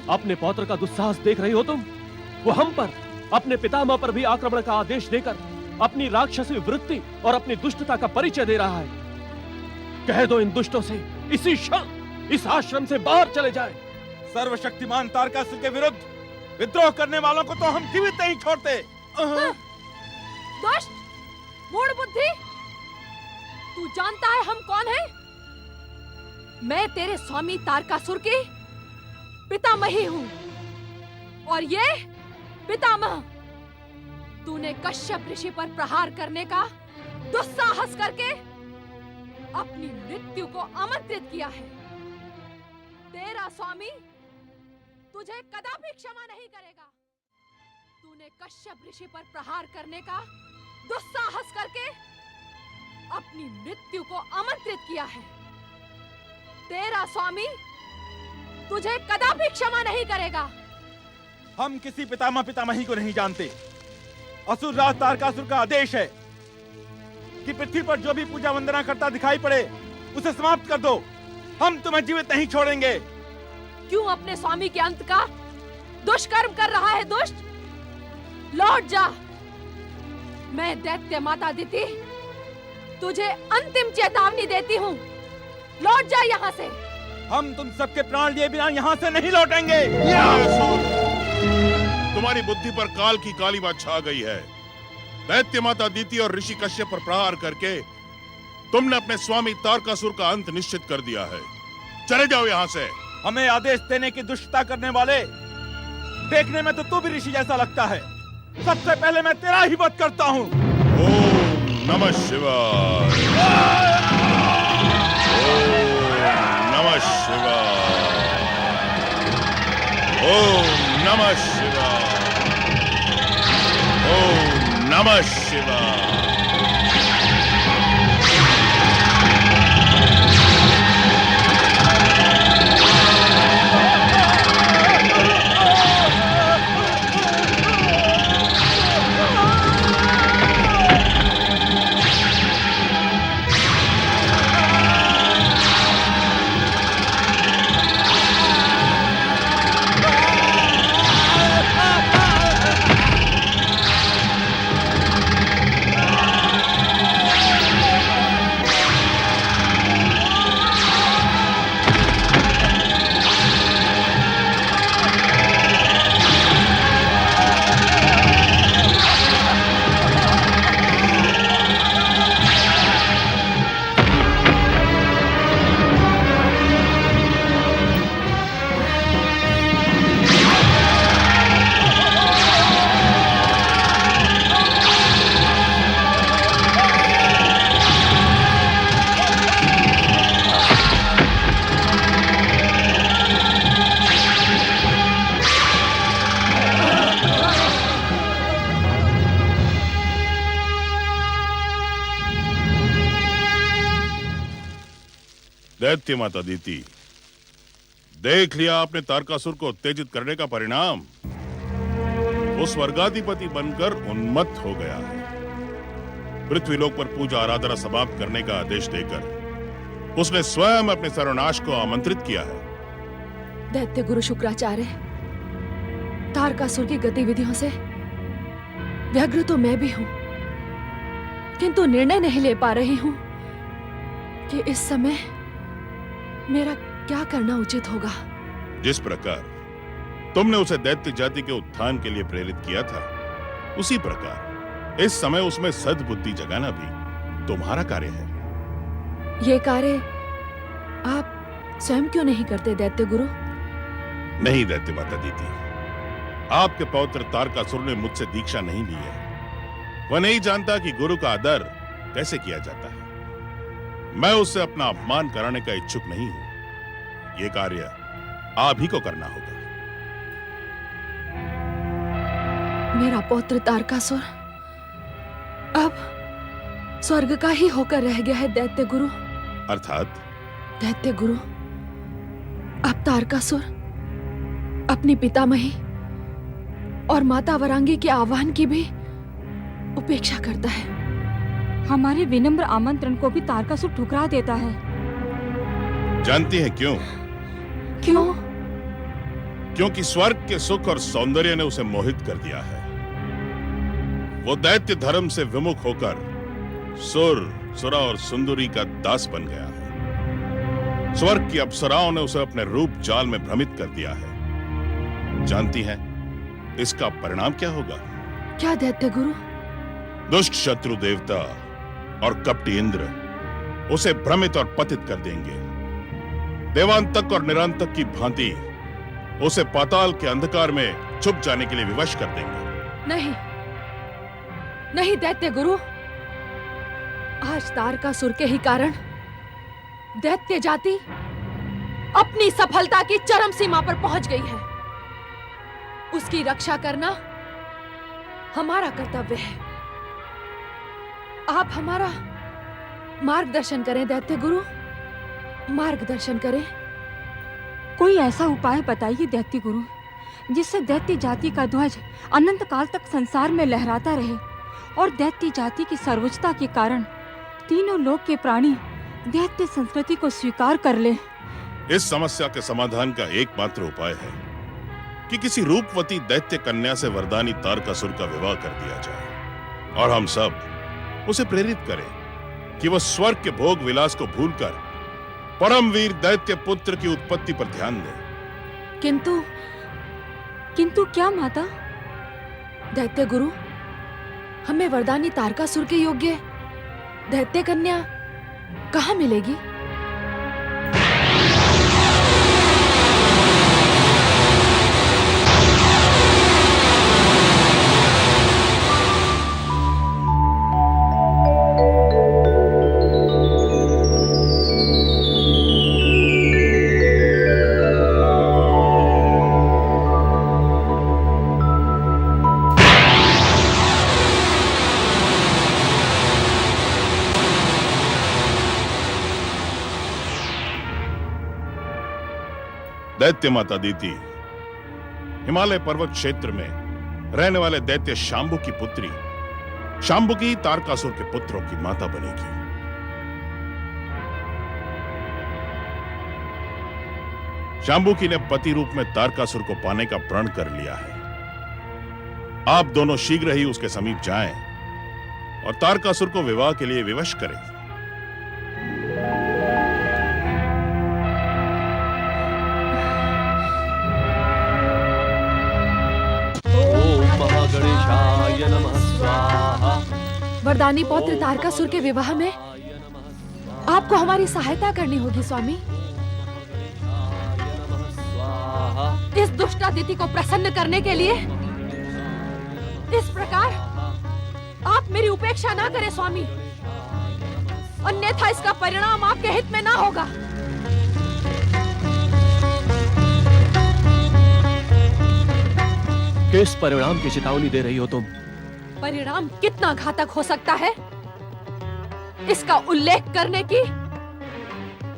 अपने पौत्र का दुस्साहस देख रही हो तुम? वो हम पर, अपने पितामह पर भी आक्रमण का आदेश देकर अपनी राक्षसी वृत्ति और अपनी दुष्टता का परिचय दे रहा है। कह दो इन दुष्टों से इसी क्षण इस आश्रम से बाहर चले जाएं। सर्वशक्तिमान तारकासुर के विरुद्ध विद्रोह करने वालों को तो हम जीवित नहीं छोड़ते। दुष्ट, मूढ़ बुद्धि, तू जानता है हम कौन हैं? मैं तेरे स्वामी तारकासुर की पितामही हूं और ये पितामह। तूने कश्यप ऋषि पर प्रहार करने का दुस्साहस करके अपनी मृत्यु को आमंत्रित किया है। तेरा स्वामी तुझे कदापि क्षमा नहीं करेगा। तूने कश्यप ऋषि पर प्रहार करने का दुस्साहस करके अपनी मृत्यु को आमंत्रित किया है। तेरा स्वामी तुझे कदापि क्षमा नहीं करेगा। हम किसी पितामह पितामही को नहीं जानते। असुर राज तारकासुर का आदेश है कि पृथ्वी पर जो भी पूजा वंदना करता दिखाई पड़े उसे समाप्त कर दो। हम तुम्हें जीवित नहीं छोड़ेंगे। क्यों अपने स्वामी के अंत का दुष्कर्म कर रहा है दुष्ट? लौट जा। मैं दैत्य माता अदिति तुझे अंतिम चेतावनी देती हूँ। लौट जा यहाँ से। हम तुम सबके प्राण लिए बिना यहाँ से नहीं लौटेंगे। तुम्हारी बुद्धि पर काल की काली बात छा गई है। दैत्य माता अदिति और ऋषि कश्यप पर प्रहार करके तुमने अपने स्वामी तारकासुर का अंत निश्चित कर दिया है। चले जाओ यहाँ से। हमें आदेश देने की दुष्टता करने वाले, देखने में तो तू भी ऋषि जैसा लगता है। सबसे पहले मैं तेरा ही वध करता हूँ। ओम नमः शिवाय। ओम नमः शिवाय। ओम नमः शिवाय। ओम नमः शिवाय। दैत्य माता अदिति, देख लिया आपने तारकासुर को उत्तेजित करने का परिणाम। वो स्वर्गाधिपति बनकर उन्मत्त हो गया है। पृथ्वीलोक पर पूजा आराधना समाप्त करने का आदेश देकर उसने स्वयं अपने सर्वनाश को आमंत्रित किया है। दैत्य गुरु शुक्राचार्य, तारकासुर की गतिविधियों से व्यग्र तो मैं भी हूं, किंतु निर्णय नहीं ले पा रही हूं कि इस समय मेरा क्या करना उचित होगा। जिस प्रकार तुमने उसे दैत्य जाति के उत्थान के लिए प्रेरित किया था, उसी प्रकार इस समय उसमें सद्बुद्धि जगाना भी तुम्हारा कार्य है। ये कार्य आप स्वयं क्यों नहीं करते दैत्य गुरु? नहीं दैत्य माता अदिति, आपके पौत्र तारकासुर ने मुझसे दीक्षा नहीं ली है। वह नहीं जानता कि गुरु का आदर कैसे किया जाता है। मैं उससे अपना अपमान कराने का इच्छुक नहीं हूं। यह कार्य आप ही को करना होगा। मेरा पौत्र तारकासुर अब स्वर्ग का ही होकर रह गया है दैत्य गुरु। अर्थात? दैत्य गुरु, अब तारकासुर अपनी पितामही और माता वरांगी के आह्वान की भी उपेक्षा करता है। हमारे विनम्र आमंत्रण को भी तारकासुर ठुकरा देता है। जानती हैं क्यों? क्यों? क्योंकि स्वर्ग के सुख और सौंदर्य ने उसे मोहित कर दिया है। वो दैत्य धर्म से विमुख होकर सुरा और सुंदरी का दास बन गया है। स्वर्ग की अप्सराओं ने उसे अपने रूप जाल में भ्रमित कर दिया है। जानती हैं इसका परिणाम क्या होगा? क्या दैत्य गुरु? दुष्ट शत्रु देवता और कपटी इंद्र उसे भ्रमित और पतित कर देंगे। देवांतक और निरांतक की भांति उसे पाताल के अंधकार में छुप जाने के लिए विवश कर देंगे। नहीं नहीं दैत्य गुरु, आज तारकासुर के ही कारण दैत्य जाति अपनी सफलता की चरम सीमा पर पहुंच गई है। उसकी रक्षा करना हमारा कर्तव्य है। आप हमारा मार्गदर्शन करें दैत्य गुरु, मार्गदर्शन करें। कोई ऐसा उपाय बताइए दैत्य गुरु, जिससे दैत्य जाति का ध्वज अनंत काल तक संसार में लहराता रहे और दैत्य जाति की सर्वोच्चता के कारण तीनों लोक के प्राणी दैत्य संस्कृति को स्वीकार कर ले। इस समस्या के समाधान का एकमात्र उपाय है कि किसी रूपवती दैत्य कन्या से वरदानी तारकासुर का विवाह कर दिया जाए और हम सब उसे प्रेरित करें कि वह स्वर्ग के भोग विलास को भूलकर परमवीर दैत्य पुत्र की उत्पत्ति पर ध्यान दे। किंतु क्या माता? दैत्य गुरु, हमें वरदानी तारकासुर के योग्य दैत्य कन्या कहाँ मिलेगी? दैत्य माता दीति हिमालय पर्वत क्षेत्र में रहने वाले दैत्य शांबु की पुत्री शांबुकी तारकासुर के पुत्रों की माता बनेगी। शांबुकी ने पति रूप में तारकासुर को पाने का प्रण कर लिया है। आप दोनों शीघ्र ही उसके समीप जाएं और तारकासुर को विवाह के लिए विवश करें। गणेशाय नमः स्वाहा। वरदानी पौत्र तारकासुर के विवाह में आपको हमारी सहायता करनी होगी स्वामी। इस दुष्ट अदिति को प्रसन्न करने के लिए इस प्रकार आप मेरी उपेक्षा ना करें स्वामी, अन्यथा इसका परिणाम आपके हित में ना होगा। किस परिणाम की चेतावनी दे रही हो तुम? परिणाम कितना घातक हो सकता है, इसका उल्लेख करने की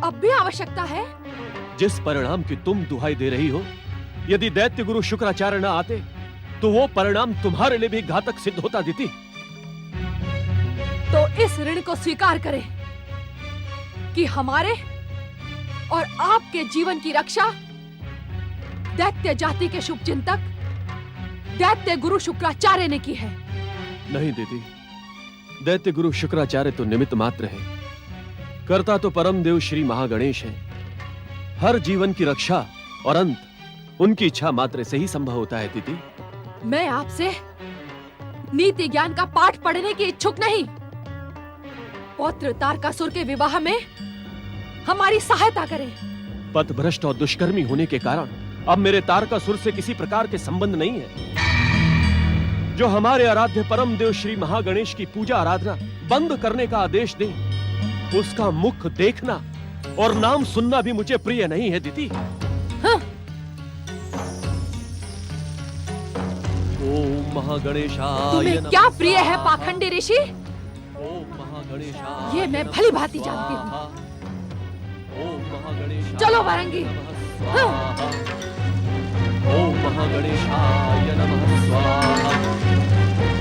अब भी आवश्यकता है। जिस परिणाम की तुम दुहाई दे रही हो, यदि दैत्य गुरु शुक्राचार्य न आते तो वो परिणाम तुम्हारे लिए भी घातक सिद्ध होता दीति। तो इस ऋण को स्वीकार करें कि हमारे और आपके जीवन की रक्षा दैत्य जाति के शुभ चिंतक दैत्य गुरु शुक्राचार्य ने की है। नहीं दीदी, दैत्य गुरु शुक्राचार्य तो निमित्त मात्र है, कर्ता तो परम देव श्री महागणेश है। हर जीवन की रक्षा और अंत उनकी इच्छा मात्र से ही संभव होता है दीदी। मैं आपसे नीति ज्ञान का पाठ पढ़ने की इच्छुक नहीं, पौत्र तारकासुर के विवाह में हमारी सहायता करें। पथभ्रष्ट और दुष्कर्मी होने के कारण अब मेरे तारकासुर से किसी प्रकार के संबंध नहीं है। जो हमारे आराध्य परम देव श्री महागणेश की पूजा आराधना बंद करने का आदेश दे, उसका मुख देखना और नाम सुनना भी मुझे प्रिय नहीं है दीदी। हाँ। ओम महागणेशाय तुम्हें क्या प्रिय है पाखंडी ऋषि? ओम महागणेशाय ये मैं भली भांति जानती हूँ। ओम महागणेशाय चलो वारंगी। हाँ। ओम महागणेशाय नमः स्वाहा।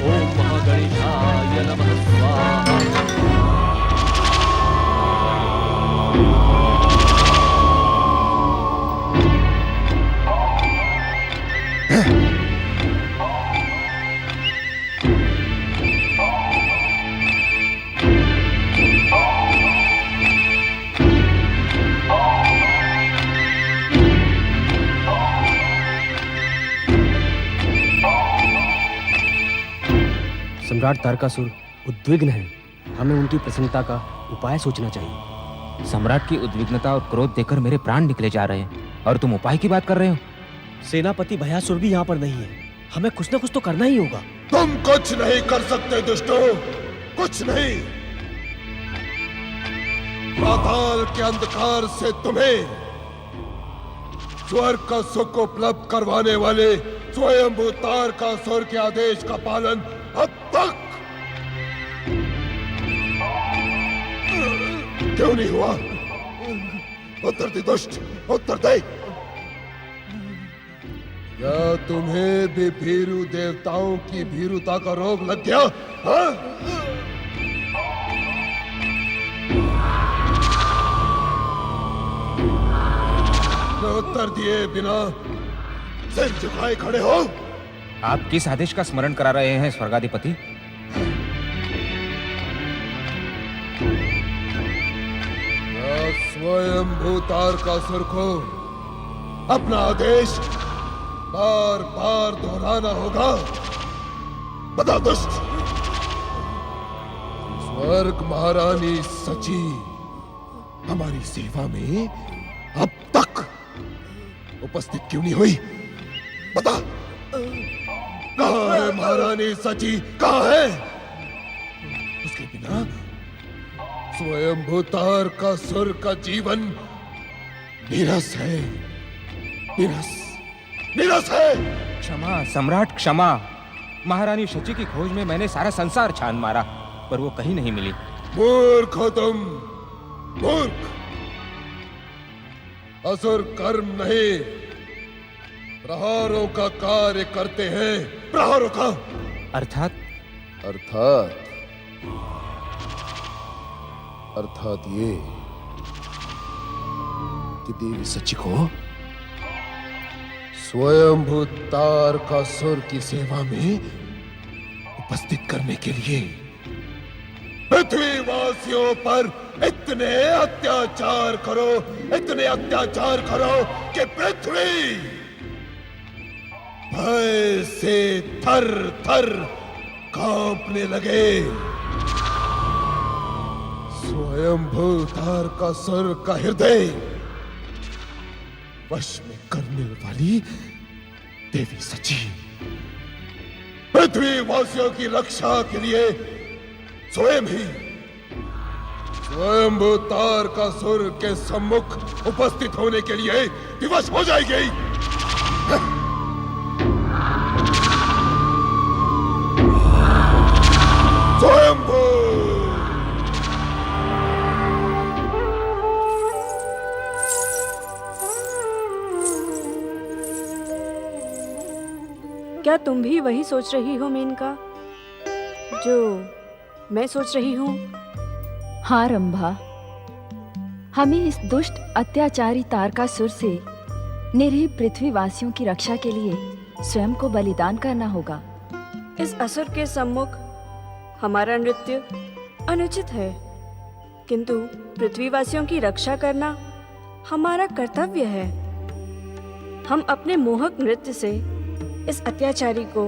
ओम महागणेशाय नमः स्वाहा। सम्राट तारकासुर उद्विग्न है। हमें उनकी प्रसन्नता का उपाय सोचना चाहिए। सम्राट की उद्विग्नता और क्रोध देखकर मेरे प्राण निकले जा रहे हैं और तुम उपाय की बात कर रहे हो। सेनापति भयासुर भी यहाँ पर नहीं है। हमें कुछ ना कुछ तो करना ही होगा। तुम कुछ नहीं कर सकते दुष्टों, कुछ नहीं। पाताल के अंधकार से तुम्हें स्वर्ग का सुख उपलब्ध करवाने वाले स्वयंभू तारकासुर के आदेश का पालन अब तक क्यों नहीं हुआ? उत्तर दे दुष्ट, उत्तर दे। या तुम्हें भी भीरू देवताओं की भीरुता का रोग लग गया? हाँ? उत्तर दिए बिना सिर झुकाए खड़े हो? आप किस आदेश का स्मरण करा रहे हैं स्वर्गाधिपति? स्वयं तारकासुर को अपना आदेश बार बार दोहराना होगा। बता दुष्ट, स्वर्ग महारानी सची हमारी सेवा में अब तक उपस्थित क्यों नहीं हुई? बता, कहाँ है महारानी सची, कहाँ है? उसके बिना स्वयं तारकासुर का जीवन नीरस है, नीरस है। क्षमा सम्राट, क्षमा। महारानी शची की खोज में मैंने सारा संसार छान मारा, पर वो कहीं नहीं मिली। मूर्ख हो तुम, मूर्ख। असुर कर्म नहीं, प्रहारों का कार्य करते हैं, प्रहारों का। अर्थात ये कि देवी सची को स्वयंभू तारकासुर की सेवा में उपस्थित करने के लिए पृथ्वीवासियों पर इतने अत्याचार करो, इतने अत्याचार करो कि पृथ्वी भय से थर थर कांपने लगे। स्वयंभू तारकासुर का हृदय वश में करने वाली देवी सची पृथ्वीवासियों की रक्षा के लिए स्वयं ही स्वयंभू तारकासुर के सम्मुख उपस्थित होने के लिए विवश हो जाएगी। स्वयंभू क्या तुम भी वही सोच रही हो मेनका जो मैं सोच रही हूँ? हाँ रंभा, हमें इस दुष्ट अत्याचारी तारकासुर से निरीह पृथ्वीवासियों की रक्षा के लिए स्वयं को बलिदान करना होगा। इस असुर के सम्मुख हमारा नृत्य अनुचित है, किंतु पृथ्वीवासियों की रक्षा करना हमारा कर्तव्य है। हम अपने मोहक नृत्य से इस अत्याचारी को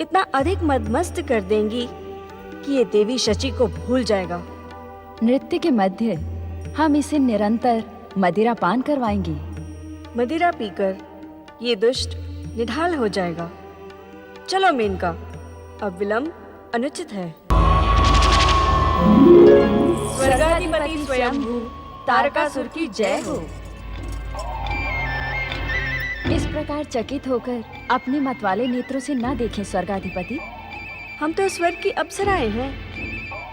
इतना अधिक मदमस्त कर देंगी कि ये देवी शची को भूल जाएगा। नृत्य के मध्य हम इसे निरंतर मदिरा पान करवाएंगी। मदिरा पीकर ये दुष्ट निढाल हो जाएगा। चलो मेनका, अब विलंब अनुचित है। स्वर्गाधिपति स्वयंभू तारकासुर की जय हो। इस प्रकार चकित होकर अपने मतवाले नेत्रों से न देखें स्वर्गाधिपति। हम तो स्वर्ग की अप्सराएं हैं।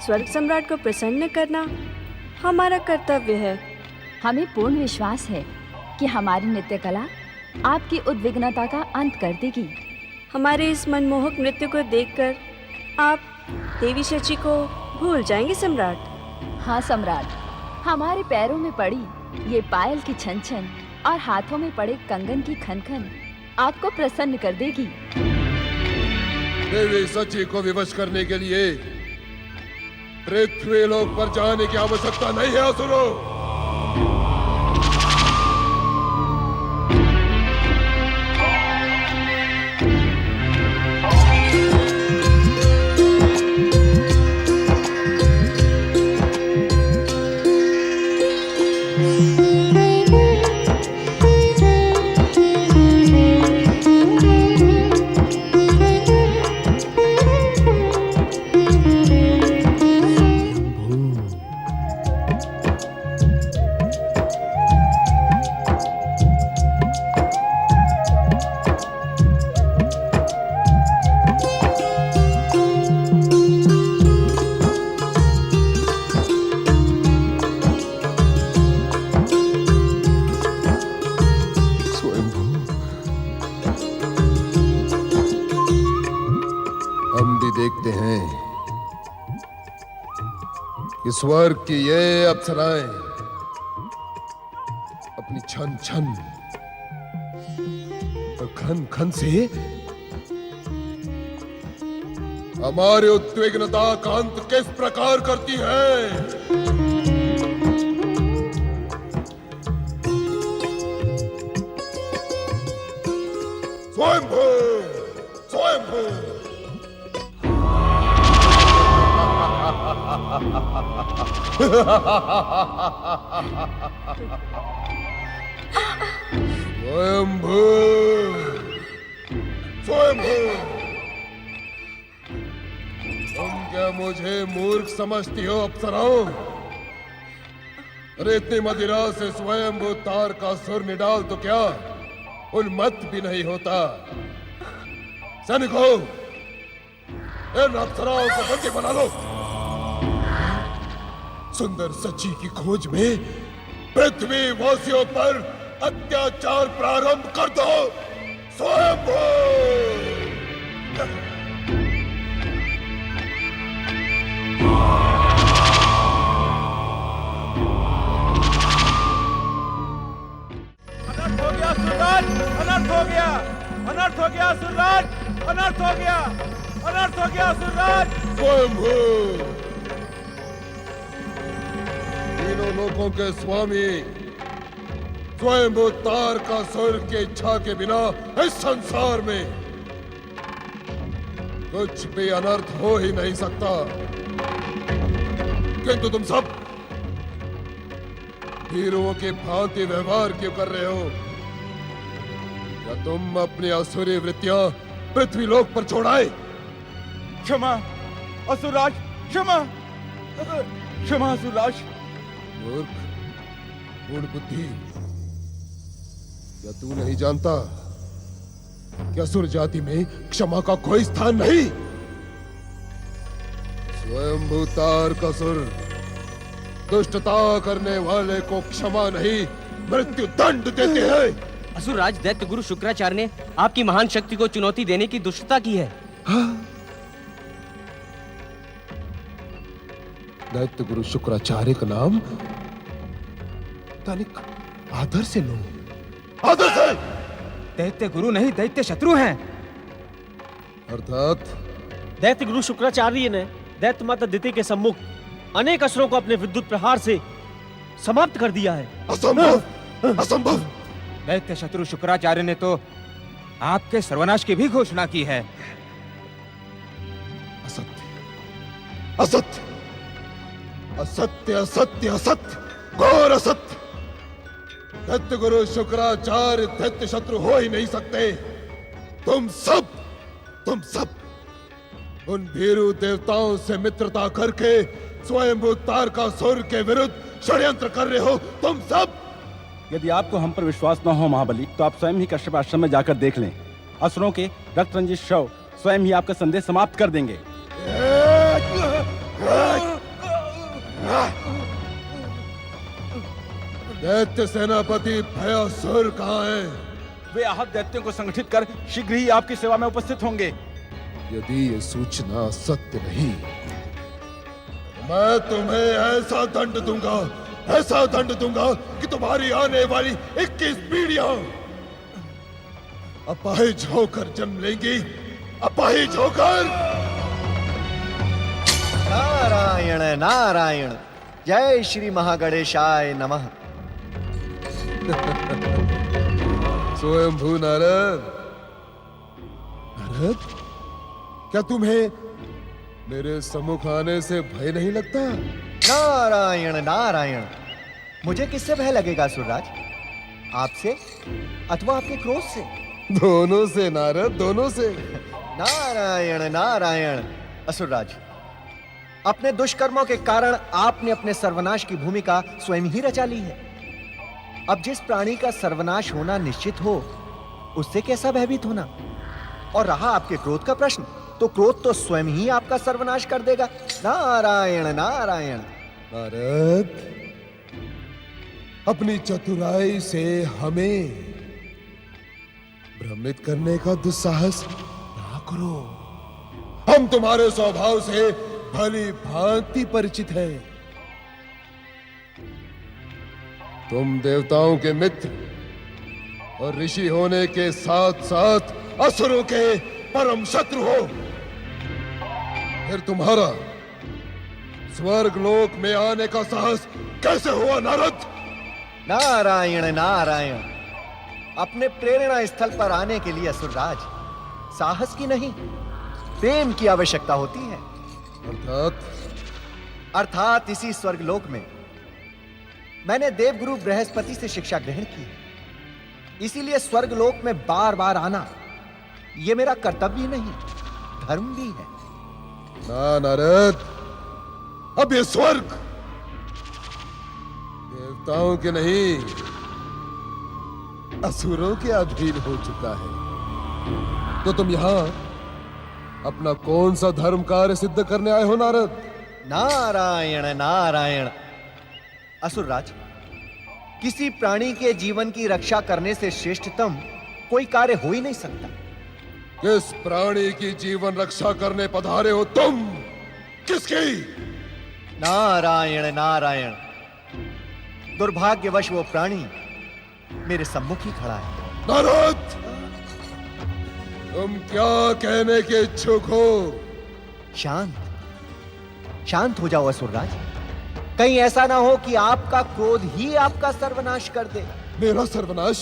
स्वर्ग सम्राट को प्रसन्न करना हमारा कर्तव्य है। हमें पूर्ण विश्वास है कि हमारी नृत्य कला आपकी उद्विग्नता का अंत कर देगी। हमारे इस मनमोहक नृत्य को देखकर आप देवी शची को भूल जाएंगे सम्राट। हाँ सम्राट, हमारे पैरों में पड़ी ये पायल की छन छन और हाथों में पड़े कंगन की खन खन आपको प्रसन्न कर देगी। देवी सची को विवश करने के लिए पृथ्वी लोक पर जाने की आवश्यकता नहीं है असुरों। कि स्वर्ग की ये अप्सराएं अपनी छन छन और खन खन से हमारी उद्विग्नता का अंत किस प्रकार करती है। स्वयंभू, स्वयंभू। स्वयंभू, स्वयंभू। तुम क्या मुझे मूर्ख समझती हो अप्सराओं? अरे इतनी मदिरा से स्वयंभू तार का सुर निडाल तो क्या उन्मत्त भी नहीं होता। सैनिकों, इन अप्सराओं को बंदी बना लो। सुंदर सची की खोज में पृथ्वी वासियों पर अत्याचार प्रारंभ कर दो। स्वयंभू। अनर्थ हो गया, अनर्थ हो गया सुरराज, अनर्थ हो गया, अनर्थ हो गया सुरराज। स्वयंभू, तीनों लोकों के स्वामी स्वयंभू तार का सुर की इच्छा के बिना इस संसार में कुछ भी अनर्थ हो ही नहीं सकता। किंतु तुम सब हीरों की भांति व्यवहार क्यों कर रहे हो? क्या तुम अपनी असुरी वृत्तियां पृथ्वी लोक पर छोड़ाए? क्षमा असुरराज, क्षमा, क्षमा असुरराज। मूर्ख, मूढ़ बुद्धि, क्या तू नहीं जानता कि असुर जाति में क्षमा का कोई स्थान नहीं? स्वयंभू तार का सुर दुष्टता करने वाले को क्षमा नहीं मृत्यु दंड देते हैं। असुरराज दैत्य गुरु शुक्राचार्य ने आपकी महान शक्ति को चुनौती देने की दुष्टता की है। दैत्य गुरु शुक्राचार्य का नाम तनिक आदर से लो, आदर से। दैत्य गुरु नहीं, दैत्य शत्रु हैं। अर्थात दैत्य गुरु शुक्राचार्य ने दैत्य माता दिति के सम्मुख अनेक असुरों को अपने विद्युत प्रहार से समाप्त कर दिया है। असंभव, असंभव। दैत्य शत्रु शुक्राचार्य ने तो आपके सर्वनाश की भी घोषणा की है। असत्य, असत्य, असत्य, असत्य, असत्य, घोर असत्य। दैत्य गुरु शुक्राचार्य दैत्य शत्रु हो ही नहीं सकते। तुम सब उन भीरू देवताओं से मित्रता करके स्वयंभू तारकासुर के विरुद्ध षड्यंत्र कर रहे हो। तुम सब। यदि आपको हम पर विश्वास न हो महाबली, तो आप स्वयं ही कश्यप आश्रम में जाकर देख लें। असुरों के रक्त रंजित शव स्वयं ही आपका संदेश समाप्त कर देंगे। दैत्य सेनापति भयासुर कहाँ है? वे आहत दैत्यों को संगठित कर शीघ्र ही आपकी सेवा में उपस्थित होंगे। यदि ये सूचना सत्य नहीं, मैं तुम्हें ऐसा दंड दूंगा, ऐसा दंड दूंगा कि तुम्हारी आने वाली 21 पीढ़ियां अपाहिज होकर जन्म लेंगी, अपाहिज होकर। नारायण नारायण, जय श्री महागणेशाय नमः। स्वयंभू नारद, नारद, क्या तुम्हें मेरे सम्मुख आने से भय नहीं लगता? नारायण नारायण, मुझे किससे भय लगेगा असुरराज? आपसे अथवा आपके क्रोध से? दोनों से नारद, दोनों से। नारायण नारायण। असुरराज, अपने दुष्कर्मों के कारण आपने अपने सर्वनाश की भूमिका स्वयं ही रचा ली है। अब जिस प्राणी का सर्वनाश होना निश्चित हो, उससे कैसा भयभीत होना? और रहा आपके क्रोध का प्रश्न, तो क्रोध तो स्वयं ही आपका सर्वनाश कर देगा। नारायण नारायण। नारद, अपनी चतुराई से हमें भ्रमित करने का दुस्साहस ना करो। हम तुम्हारे स्वभाव से भली भांति परिचित हैं। तुम देवताओं के मित्र और ऋषि होने के साथ साथ असुरों के परम शत्रु हो। फिर तुम्हारा स्वर्ग लोक में आने का साहस कैसे हुआ नारद? नारायण नारायण, अपने प्रेरणा स्थल पर आने के लिए असुरराज साहस की नहीं, प्रेम की आवश्यकता होती है। अर्थात इसी स्वर्गलोक में मैंने देवगुरु बृहस्पति से शिक्षा ग्रहण की है, इसीलिए स्वर्गलोक में बार बार आना यह मेरा कर्तव्य नहीं, धर्म भी है। ना नारद, अब ये स्वर्ग देवताओं के नहीं असुरों के अधीन हो चुका है। तो तुम यहां अपना कौन सा धर्म कार्य सिद्ध करने आए हो नारद? नारायण नारायण, असुरराज, किसी प्राणी के जीवन की रक्षा करने से श्रेष्ठतम कोई कार्य हो ही नहीं सकता। किस प्राणी की जीवन रक्षा करने पधारे हो तुम? किसकी? नारायण नारायण, दुर्भाग्यवश वो प्राणी मेरे सम्मुख ही खड़ा है। नारद, तुम क्या कहने के इच्छुक हो? शांत शांत हो जाओ असुरराज, कहीं ऐसा ना हो कि आपका क्रोध ही आपका सर्वनाश कर दे। मेरा सर्वनाश?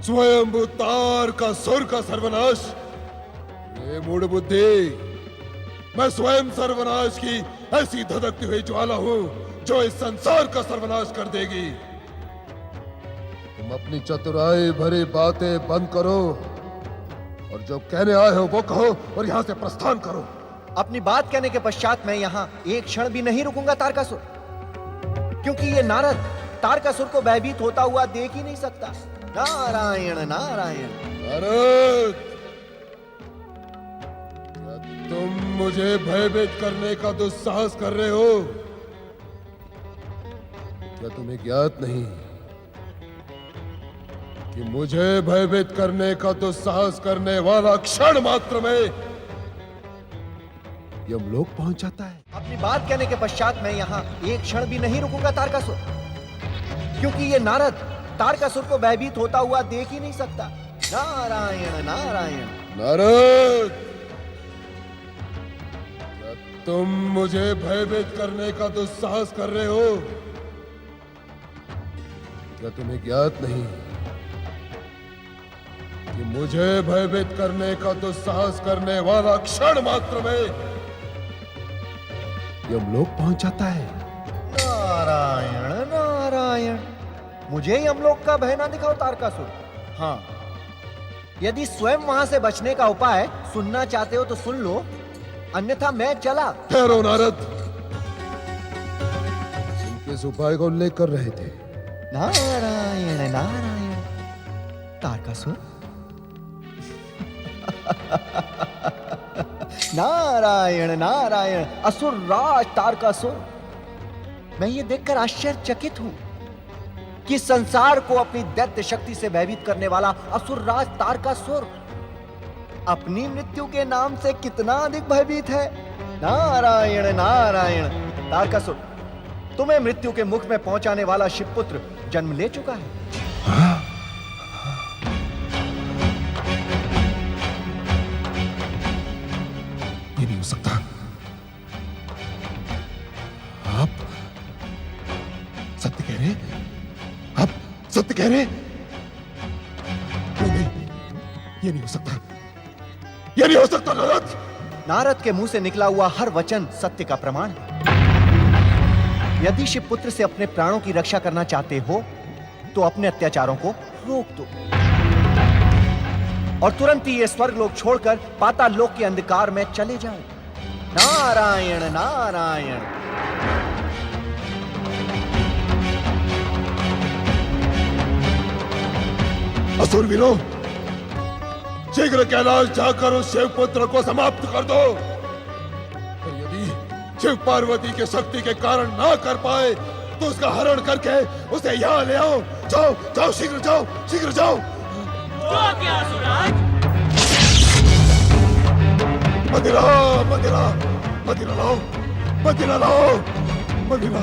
स्वयं तारकासुर का सर्वनाश? ये मूढ़ बुद्धि, मैं स्वयं सर्वनाश की ऐसी धधकती हुई ज्वाला हूं जो इस संसार का सर्वनाश कर देगी। तुम अपनी चतुराई भरी बातें बंद करो और जो कहने आए हो वो कहो और यहां से प्रस्थान करो। अपनी बात कहने के पश्चात मैं यहां एक क्षण भी नहीं रुकूंगा तारकासुर, क्योंकि ये नारद तारकासुर को भयभीत होता हुआ देख ही नहीं सकता। नारायण नारायण। नारद, क्या तुम मुझे भयभीत करने का दुस्साहस कर रहे हो? क्या तुम्हें ज्ञात नहीं कि मुझे भयभीत करने का दुस्साहस करने वाला क्षण मात्र में यमलोक पहुंच जाता है? अपनी बात कहने के पश्चात मैं यहाँ एक क्षण भी नहीं रुकूंगा तारकासुर, क्योंकि ये नारद तारकासुर को भयभीत होता हुआ देख ही नहीं सकता। नारायण नारायण। नारद, क्या तुम मुझे भयभीत करने का दुस्साहस कर रहे हो? क्या तुम्हें ज्ञात नहीं कि मुझे भयभीत करने का दुस्साहस करने वाला क्षण मात्र में यमलोक पहुंच जाता है? नारायण नारायण, मुझे यमलोक का भय ना दिखाओ तारकासुर। हाँ, यदि स्वयं वहां से बचने का उपाय सुनना चाहते हो तो सुन लो, अन्यथा मैं चला। ठहरो नारद, तुम किस उपाय का उल्लेख कर रहे थे? नारायण नारायण। तारकासुर नारायण नारायण, असुर राज तारकासुर, मैं ये देखकर आश्चर्यचकित हूं कि संसार को अपनी दैत्य शक्ति से भयभीत करने वाला असुर राज तारकासुर अपनी मृत्यु के नाम से कितना अधिक भयभीत है। नारायण नारायण। तारकासुर, तुम्हें मृत्यु के मुख में पहुंचाने वाला शिवपुत्र जन्म ले चुका है। ये नहीं हो सकता। आप सत्य कह रहे? आप सत्य कह रहे? नहीं, ये नहीं हो सकता, ये नहीं हो सकता नारद। नारद के मुंह से निकला हुआ हर वचन सत्य का प्रमाण है। यदि शिवपुत्र से अपने प्राणों की रक्षा करना चाहते हो तो अपने अत्याचारों को रोक दो और तुरंत ही ये स्वर्गलोक छोड़कर पाताल लोक के अंधकार में चले जाओ। नारायण नारायण। असुरवीरों, शीघ्र कैलाश जाकर उस शिवपुत्र को समाप्त कर दो। और यदि शिव पार्वती के शक्ति के कारण ना कर पाए तो उसका हरण करके उसे यहाँ ले आओ। जाओ जाओ, शीघ्र जाओ, शीघ्र जाओ। मदिरा मदिरा मदिरा लाओ, मदिरा लाओ, मदिरा।